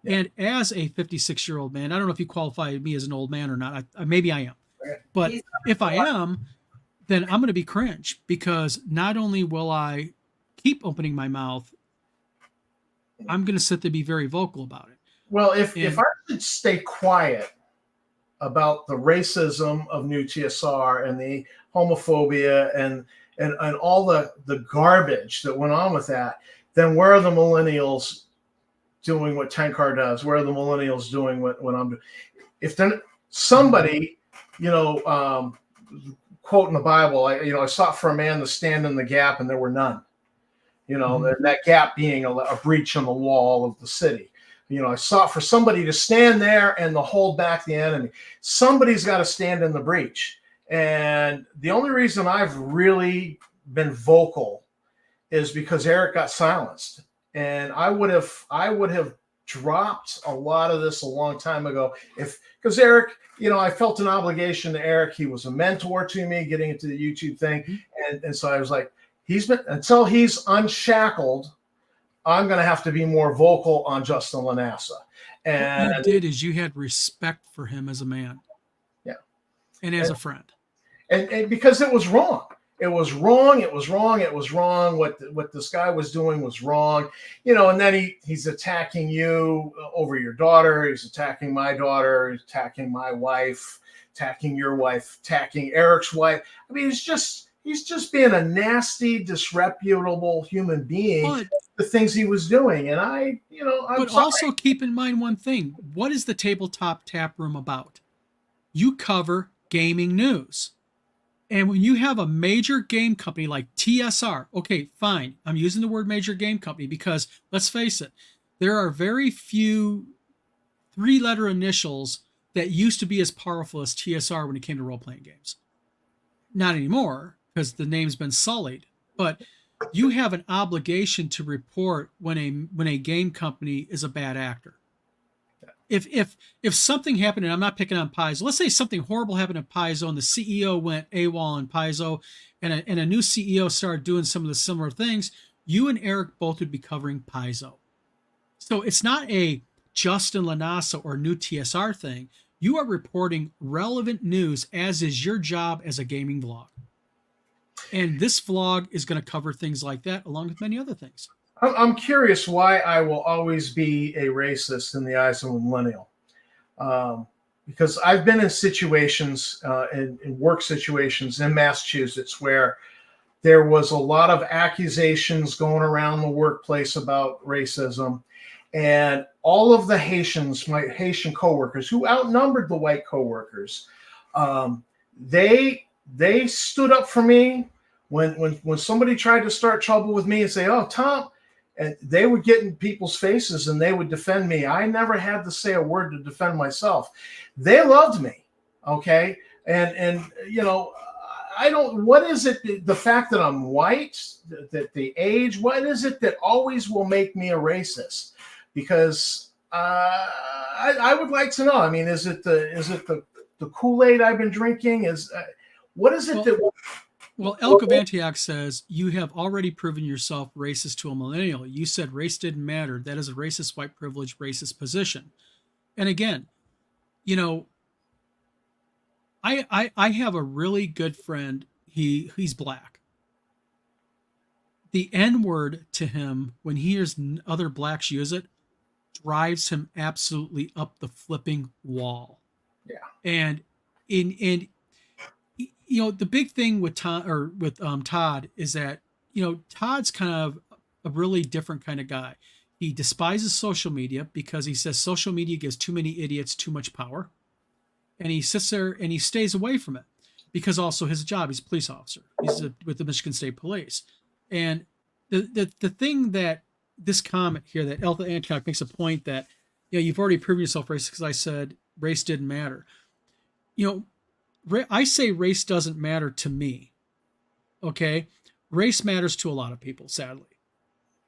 Yeah. And as a 56-year-old man, I don't know if you qualify me as an old man or not. Maybe I am. But if I am, then I'm going to be cringe because not only will I keep opening my mouth, I'm going to sit there and be very vocal about it. Well, if I should stay quiet about the racism of New TSR and the homophobia and all the garbage that went on with that, then where are the millennials doing what Tenkar does? Where are the millennials doing what I'm doing? If then somebody, quote in the Bible, I sought for a man to stand in the gap and there were none. And that gap being a breach in the wall of the city. I sought for somebody to stand there and to hold back the enemy. Somebody's got to stand in the breach. And the only reason I've really been vocal is because Eric got silenced. And I would have dropped a lot of this a long time ago because Eric, I felt an obligation to Eric. He was a mentor to me getting into the YouTube thing. And so I was like, until he's unshackled, I'm going to have to be more vocal on Justin Lanassa. And what you did is you had respect for him as a man. Yeah. And as a friend. And because it was wrong. It was wrong. It was wrong. It was wrong. What this guy was doing was wrong. And then he's attacking you over your daughter. He's attacking my daughter. He's attacking my wife, attacking your wife, attacking Eric's wife. I mean, he's just being a nasty, disreputable human being. The things he was doing, and I'm but sorry. Also keep in mind one thing: what is the Tabletop Tap Room about? You cover gaming news, and when you have a major game company like TSR, okay, fine, I'm using the word major game company because let's face it, there are very few 3-letter initials that used to be as powerful as TSR when it came to role-playing games. Not anymore, because the name's been sullied, but you have an obligation to report when a game company is a bad actor. If something happened, and I'm not picking on Paizo, let's say something horrible happened at Paizo and the CEO went AWOL in Paizo and a new CEO started doing some of the similar things, you and Eric both would be covering Paizo. So it's not a Justin Lanassa or new TSR thing. You are reporting relevant news, as is your job as a gaming vlog. And this vlog is going to cover things like that, along with many other things. I'm curious why I will always be a racist in the eyes of a millennial. Because I've been in situations, in work situations in Massachusetts, where there was a lot of accusations going around the workplace about racism. And all of the Haitians, my Haitian coworkers, who outnumbered the white coworkers, they stood up for me when somebody tried to start trouble with me and say, "Oh, Tom," and they would get in people's faces and they would defend me. I never had to say a word to defend myself. They loved me, okay? And I don't. What is it? The fact that I'm white, that the age. What is it that always will make me a racist? Because I would like to know. I mean, is it the Kool-Aid I've been drinking? What is it that? Well, Elk of Antioch says, you have already proven yourself racist to a millennial. You said race didn't matter. That is a racist, white privilege, racist position. And again, you know, I have a really good friend. He's black. The N word to him when he hears other blacks use it drives him absolutely up the flipping wall. Yeah. And in the big thing with Todd is that Todd's kind of a really different kind of guy. He despises social media because he says social media gives too many idiots too much power, and he sits there and he stays away from it because also his job, he's a police officer. He's with the Michigan State Police. And the thing that this comment here that Alpha Anticock makes a point that you've already proven yourself racist because I said race didn't matter. I say race doesn't matter to me. Okay, race matters to a lot of people, sadly,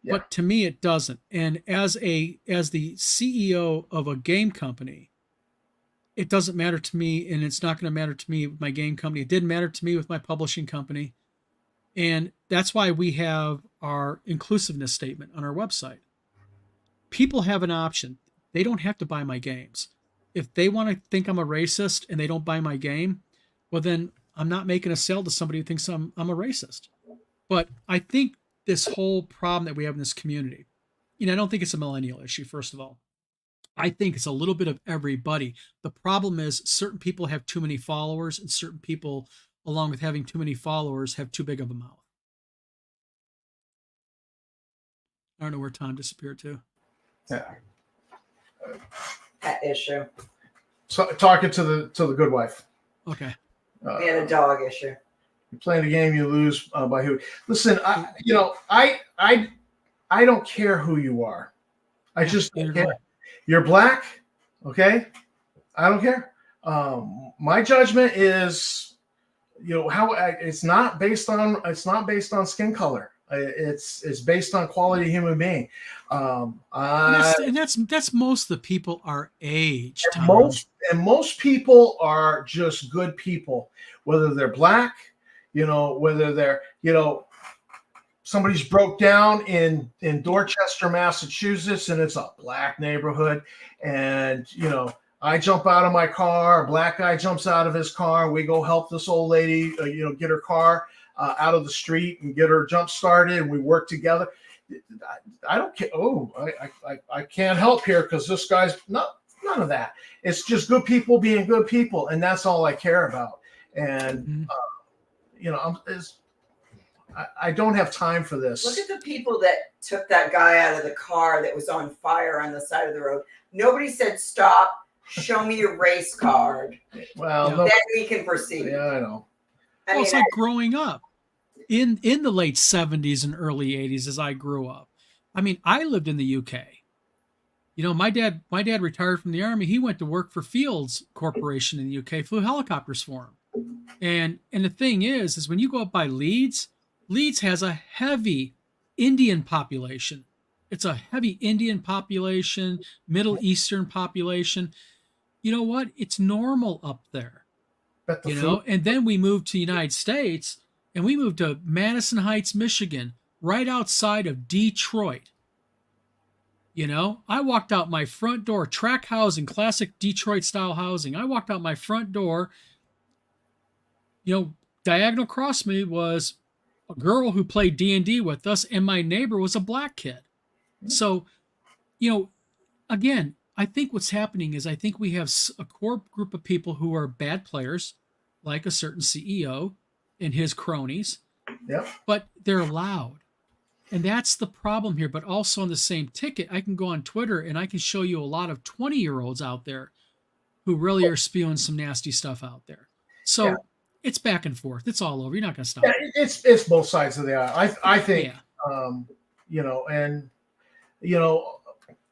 but to me it doesn't. And as the CEO of a game company, it doesn't matter to me, and it's not going to matter to me with my game company. It didn't matter to me with my publishing company, and that's why we have our inclusiveness statement on our website. People have an option. They don't have to buy my games. If they want to think I'm a racist and they don't buy my game, well, then I'm not making a sale to somebody who thinks I'm a racist. But I think this whole problem that we have in this community, I don't think it's a millennial issue, first of all. I think it's a little bit of everybody. The problem is certain people have too many followers, and certain people, along with having too many followers, have too big of a mouth. I don't know where Tom disappeared to. Yeah. That issue. So, talking to the good wife. Okay. And a dog issue. You play the game, you lose by who? Listen, I don't care who you are. I just don't care. You're black, okay? I don't care. My judgment is, how it's not based on skin color. It's based on quality human being. And that's most of the people our age. Most people are just good people, whether they're black, whether they're somebody's broke down in Dorchester, Massachusetts, and it's a black neighborhood, and I jump out of my car, a black guy jumps out of his car, we go help this old lady, get her car out of the street and get her jump started, and we work together. I don't care. Oh, I can't help here because this guy's none of that. It's just good people being good people, and that's all I care about. And I don't have time for this. Look at the people that took that guy out of the car that was on fire on the side of the road. Nobody said stop. Show me your race card. Well, then we can proceed. Yeah, I know. It's like growing up in the late 70s and early 80s as I grew up. I mean, I lived in the UK. My dad retired from the Army. He went to work for Fields Corporation in the UK, flew helicopters for him. And the thing is when you go up by Leeds has a heavy Indian population. It's a heavy Indian population, Middle Eastern population. You know what? It's normal up there. And then we moved to the United States, and we moved to Madison Heights, Michigan, right outside of Detroit. I walked out my front door, track housing, classic Detroit style housing. I walked out my front door. Diagonal across me was a girl who played D&D with us, and my neighbor was a black kid. So, again, I think what's happening is I think we have a core group of people who are bad players, like a certain CEO and his cronies. Yep. But they're loud. And that's the problem here. But also on the same ticket, I can go on Twitter and I can show you a lot of 20-year-olds out there who really are spewing some nasty stuff out there. So it's back and forth. It's all over. You're not going to stop. Yeah, it's both sides of the aisle. I think,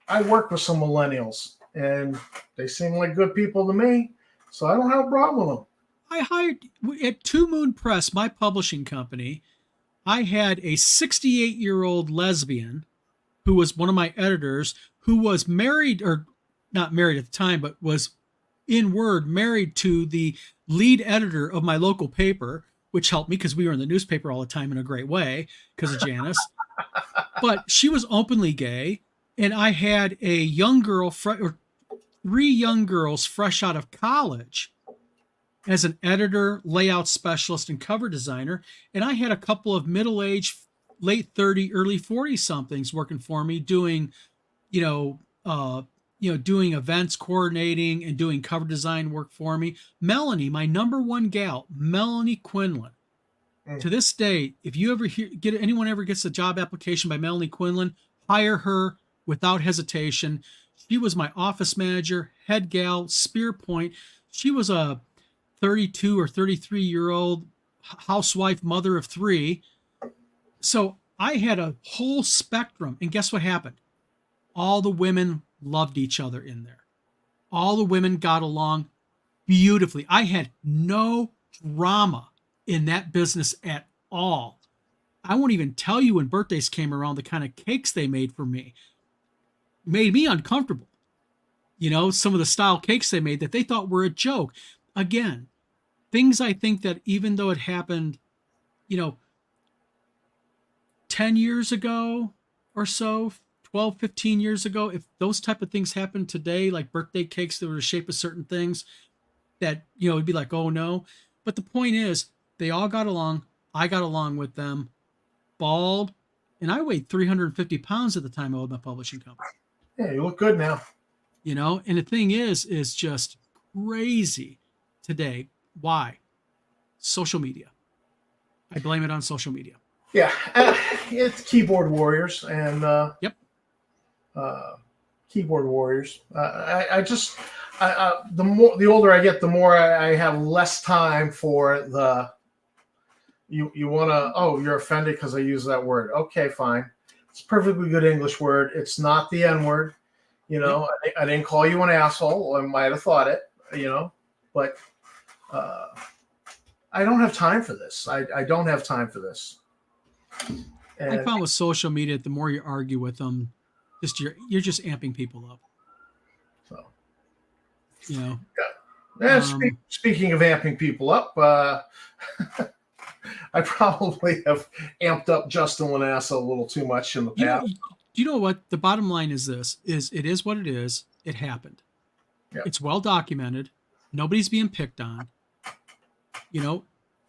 I work with some millennials, and they seem like good people to me, so I don't have a problem with them. I hired at Two Moon Press, my publishing company. I had a 68-year-old lesbian who was one of my editors, who was married, or not married at the time, but was in word married to the lead editor of my local paper, which helped me because we were in the newspaper all the time in a great way because of Janice. But she was openly gay. And I had a young girl, 3 young girls fresh out of college as an editor, layout specialist, and cover designer. And I had a couple of middle-aged, late 30, early 40 somethings working for me doing, you know, doing events, coordinating, and doing cover design work for me. Melanie, my number one gal, Melanie Quinlan. To this day, if you ever anyone ever gets a job application by Melanie Quinlan, hire her without hesitation. She was my office manager, head gal, spear point. She was a 32 or 33-year-old housewife, mother of 3. So I had a whole spectrum. And guess what happened? All the women loved each other in there. All the women got along beautifully. I had no drama in that business at all. I won't even tell you when birthdays came around, the kind of cakes they made for me made me uncomfortable. Some of the style cakes they made that they thought were a joke. Again, things I think that even though it happened, 10 years ago or so, 12, 15 years ago, if those type of things happen today, like birthday cakes that were the shape of certain things, that, it'd be like, oh no. But the point is, they all got along. I got along with them. Bald. And I weighed 350 pounds at the time I owned my publishing company. Yeah, you look good now. And the thing is just crazy today. Why? Social media. I blame it on social media. Yeah, it's keyboard warriors and Yep. Keyboard warriors. The older I get, the more I have less time for the. You want to? Oh, you're offended because I use that word. Okay, fine. It's a perfectly good English word. It's not the N word. Yep. I didn't call you an asshole. I might have thought it. But I don't have time for this. I don't have time for this. And I found with social media, the more you argue with them, you're just amping people up. So, Yeah. And speaking of amping people up, I probably have amped up Justin Lanassa a little too much in the past. You know what? The bottom line is this: it is what it is. It happened. Yep. It's well documented. Nobody's being picked on.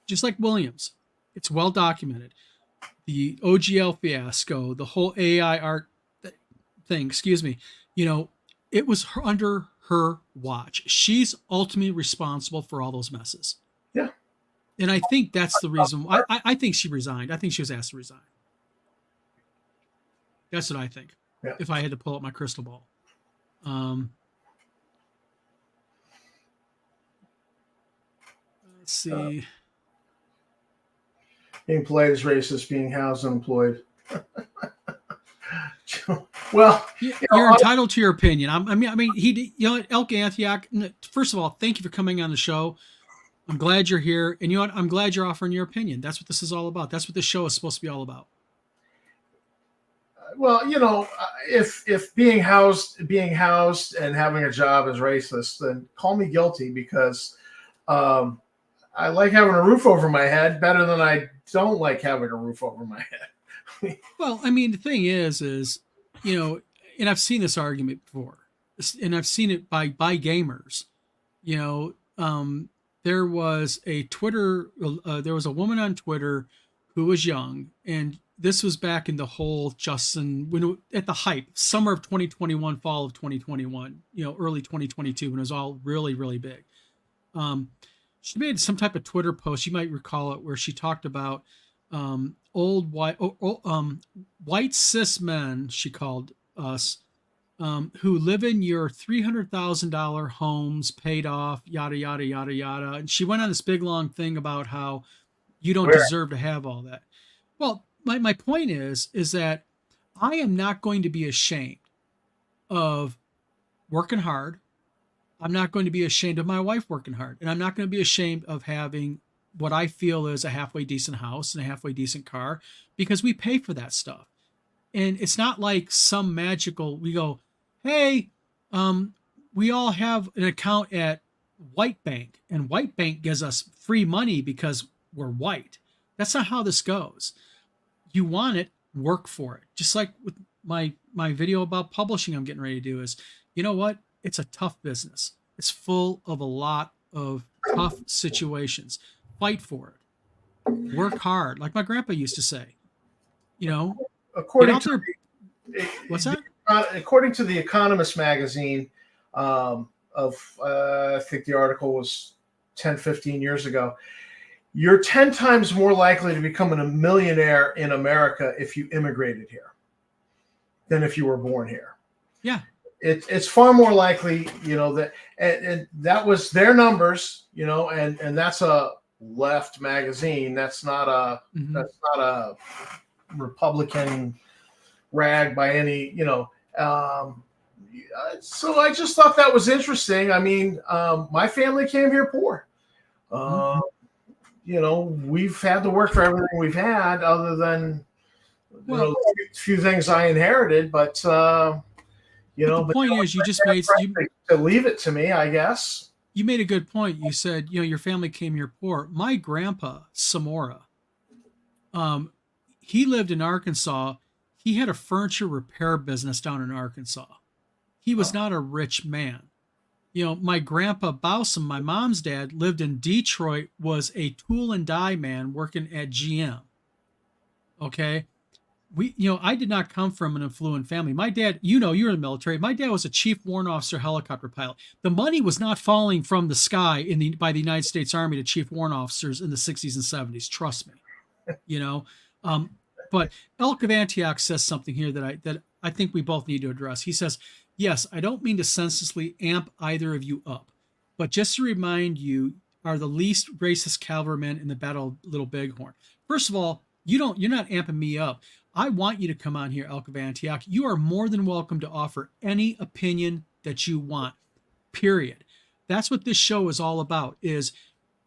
Just like Williams, it's well documented. The OGL fiasco, the whole AI art thing. Excuse me. It was under her watch. She's ultimately responsible for all those messes. Yeah. And I think that's the reason why I think she resigned. I think she was asked to resign. That's what I think. Yeah. If I had to pull up my crystal ball. Let's see. Being polite is racist. Being housed unemployed. Well, you're entitled to your opinion. I mean, Elk Antioch. First of all, thank you for coming on the show. I'm glad you're here, and I'm glad you're offering your opinion. That's what this is all about. That's what this show is supposed to be all about. Well, if being housed and having a job is racist, then call me guilty because I like having a roof over my head better than I don't like having a roof over my head. Well, I mean, the thing is, and I've seen this argument before, and I've seen it by gamers. There was a woman on Twitter who was young, and this was back in the whole at the hype, summer of 2021, fall of 2021, early 2022, when it was all really, really big. She made some type of Twitter post, you might recall it, where she talked about old white cis men, she called us, who live in your $300,000 homes, paid off, yada, yada, yada, yada. And she went on this big, long thing about how you don't deserve to have all that. Well, my point is that I am not going to be ashamed of working hard. I'm not going to be ashamed of my wife working hard. And I'm not going to be ashamed of having what I feel is a halfway decent house and a halfway decent car, because we pay for that stuff. And it's not like some magical, we go, hey, we all have an account at White Bank, and White Bank gives us free money because we're white. That's not how this goes. You want it, work for it. Just like with my video about publishing I'm getting ready to do is, you know what? it's a tough business. It's full of a lot of tough situations. Fight for it. Work hard, like my grandpa used to say. You know, get According out to there. What's that? according to the Economist magazine, I think the article was 10, 15 years ago. You're 10 times more likely to become a millionaire in America if you immigrated here than if you were born here. Yeah. It's far more likely, that, and that was their numbers, and that's a left magazine. That's not a Republican rag by any, so I just thought that was interesting. I mean, my family came here poor. We've had to work for everything we've had, other than a few things I inherited. But the point is, you just made to leave it to me, I guess. You made a good point. You said, your family came here poor. My grandpa, Samora, he lived in Arkansas. He had a furniture repair business down in Arkansas. He was not a rich man. My grandpa Bowsum, my mom's dad, lived in Detroit, was a tool and die man working at GM. Okay. I did not come from an affluent family. My dad, you were in the military. My dad was a chief warrant officer helicopter pilot. The money was not falling from the sky by the United States Army to chief warrant officers in the 60s and 70s. Trust me. But Elk of Antioch says something here that I think we both need to address. He says, yes, I don't mean to senselessly amp either of you up, but just to remind you, are the least racist cavalrymen in the Battle of Little Bighorn. First of all, you're not amping me up. I want you to come on here, Elk of Antioch. You are more than welcome to offer any opinion that you want, period. That's what this show is all about, is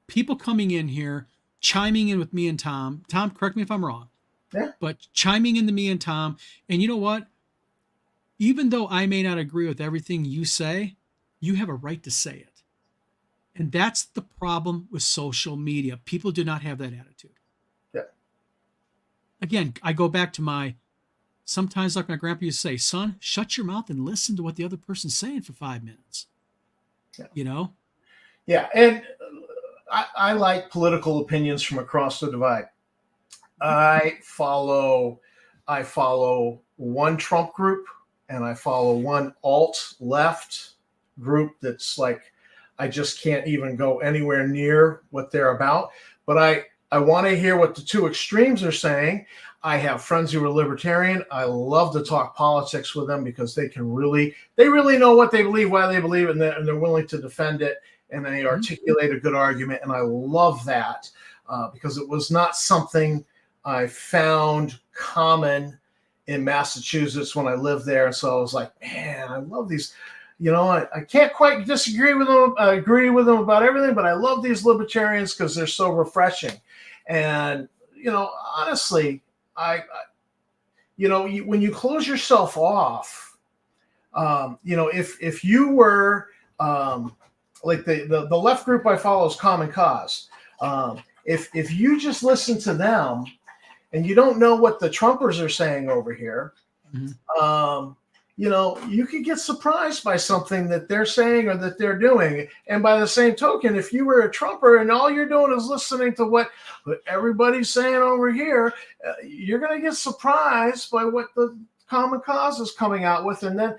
people coming in here, chiming in with me and Tom. Tom, correct me if I'm wrong. Yeah. But chiming into me and Tom. And you know what? Even though I may not agree with everything you say, you have a right to say it. And that's the problem with social media. People do not have that attitude. Yeah. Again, I go back to sometimes like my grandpa used to say, son, shut your mouth and listen to what the other person's saying for 5 minutes. Yeah. Yeah. And I like political opinions from across the divide. I follow one Trump group, and I follow one alt left group that's like, I just can't even go anywhere near what they're about. But I want to hear what the two extremes are saying. I have friends who are libertarian. I love to talk politics with them because they really know what they believe, why they believe it, and they're willing to defend it, and they articulate a good argument. And I love that because it was not something I found common in Massachusetts when I lived there. And so I was like, man, I love these. I can't quite disagree with them. I agree with them about everything, but I love these libertarians because they're so refreshing. And, honestly, when you close yourself off, if you were like the left group I follow is Common Cause. If you just listen to them and you don't know what the Trumpers are saying over here, you could get surprised by something that they're saying or that they're doing. And by the same token, if you were a Trumper and all you're doing is listening to what everybody's saying over here, you're going to get surprised by what the Common Cause is coming out with. And then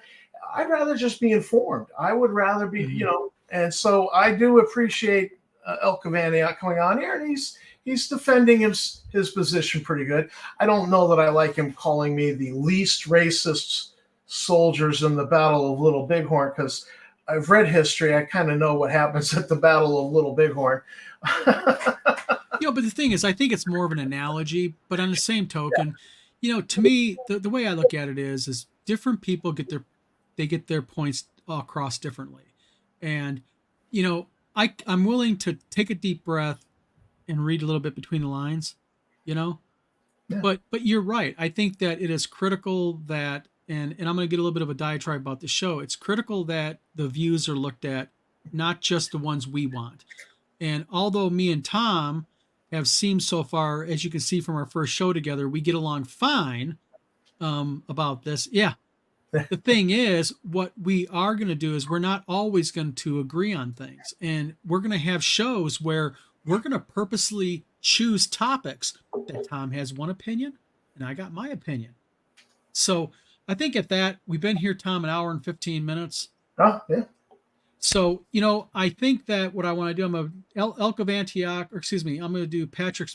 I'd rather just be informed. I would rather be, and so I do appreciate Elk of Antioch coming on here, and he's defending his position pretty good. I don't know that I like him calling me the least racist soldiers in the Battle of Little Bighorn, because I've read history. I kind of know what happens at the Battle of Little Bighorn. But the thing is, I think it's more of an analogy, but on the same token, to me, the way I look at it is different people get their points across differently. And, I'm willing to take a deep breath and read a little bit between the lines, Yeah. But you're right. I think that it is critical that, and I'm going to get a little bit of a diatribe about the show. It's critical that the views are looked at, not just the ones we want. And although me and Tom have seemed so far, as you can see from our first show together, we get along fine about this. Yeah. The thing is, what we are going to do is we're not always going to agree on things. And we're going to have shows where we're going to purposely choose topics that Tom has one opinion and I got my opinion. So I think at that, we've been here, Tom, an hour and 15 minutes. Oh, yeah. So, I think that what I want to do, I'm going to Elk of Antioch, or excuse me, I'm going to do Patrick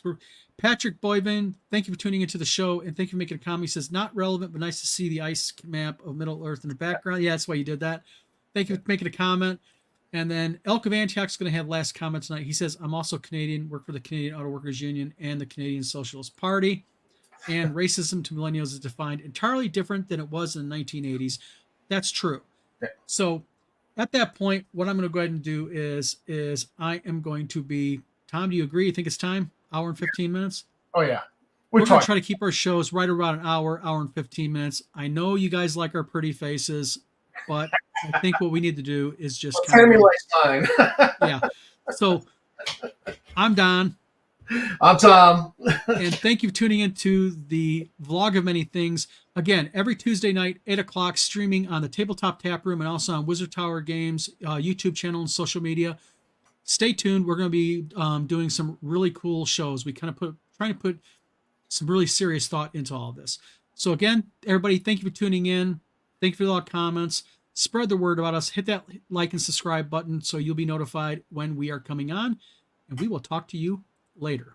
Boyvin. Thank you for tuning into the show, and thank you for making a comment. He says, not relevant, but nice to see the ice map of Middle Earth in the background. Yeah, that's why you did that. Thank you for making a comment. And then Elk of Antioch is going to have last comment tonight. He says, I'm also Canadian, work for the Canadian Auto Workers Union and the Canadian Socialist Party. And racism to millennials is defined entirely different than it was in the 1980s. That's true. So at that point, what I'm going to go ahead and do is I am going to be, Tom, do you agree? You think it's time? Hour and 15 minutes? Oh, yeah. We're going to try to keep our shows right around an hour and 15 minutes. I know you guys like our pretty faces, but I think what we need to do is just kind of yeah. So I'm Don. I'm Tom. And thank you for tuning into the Vlog of Many Things. Again, every Tuesday night, 8 o'clock, streaming on the Tabletop Tap Room and also on Wizard Tower Games YouTube channel and social media. Stay tuned. We're going to be doing some really cool shows. We kind of trying to put some really serious thought into all of this. So again, everybody, thank you for tuning in. Thank you for all the comments. Spread the word about us. Hit that like and subscribe button so you'll be notified when we are coming on. And we will talk to you later.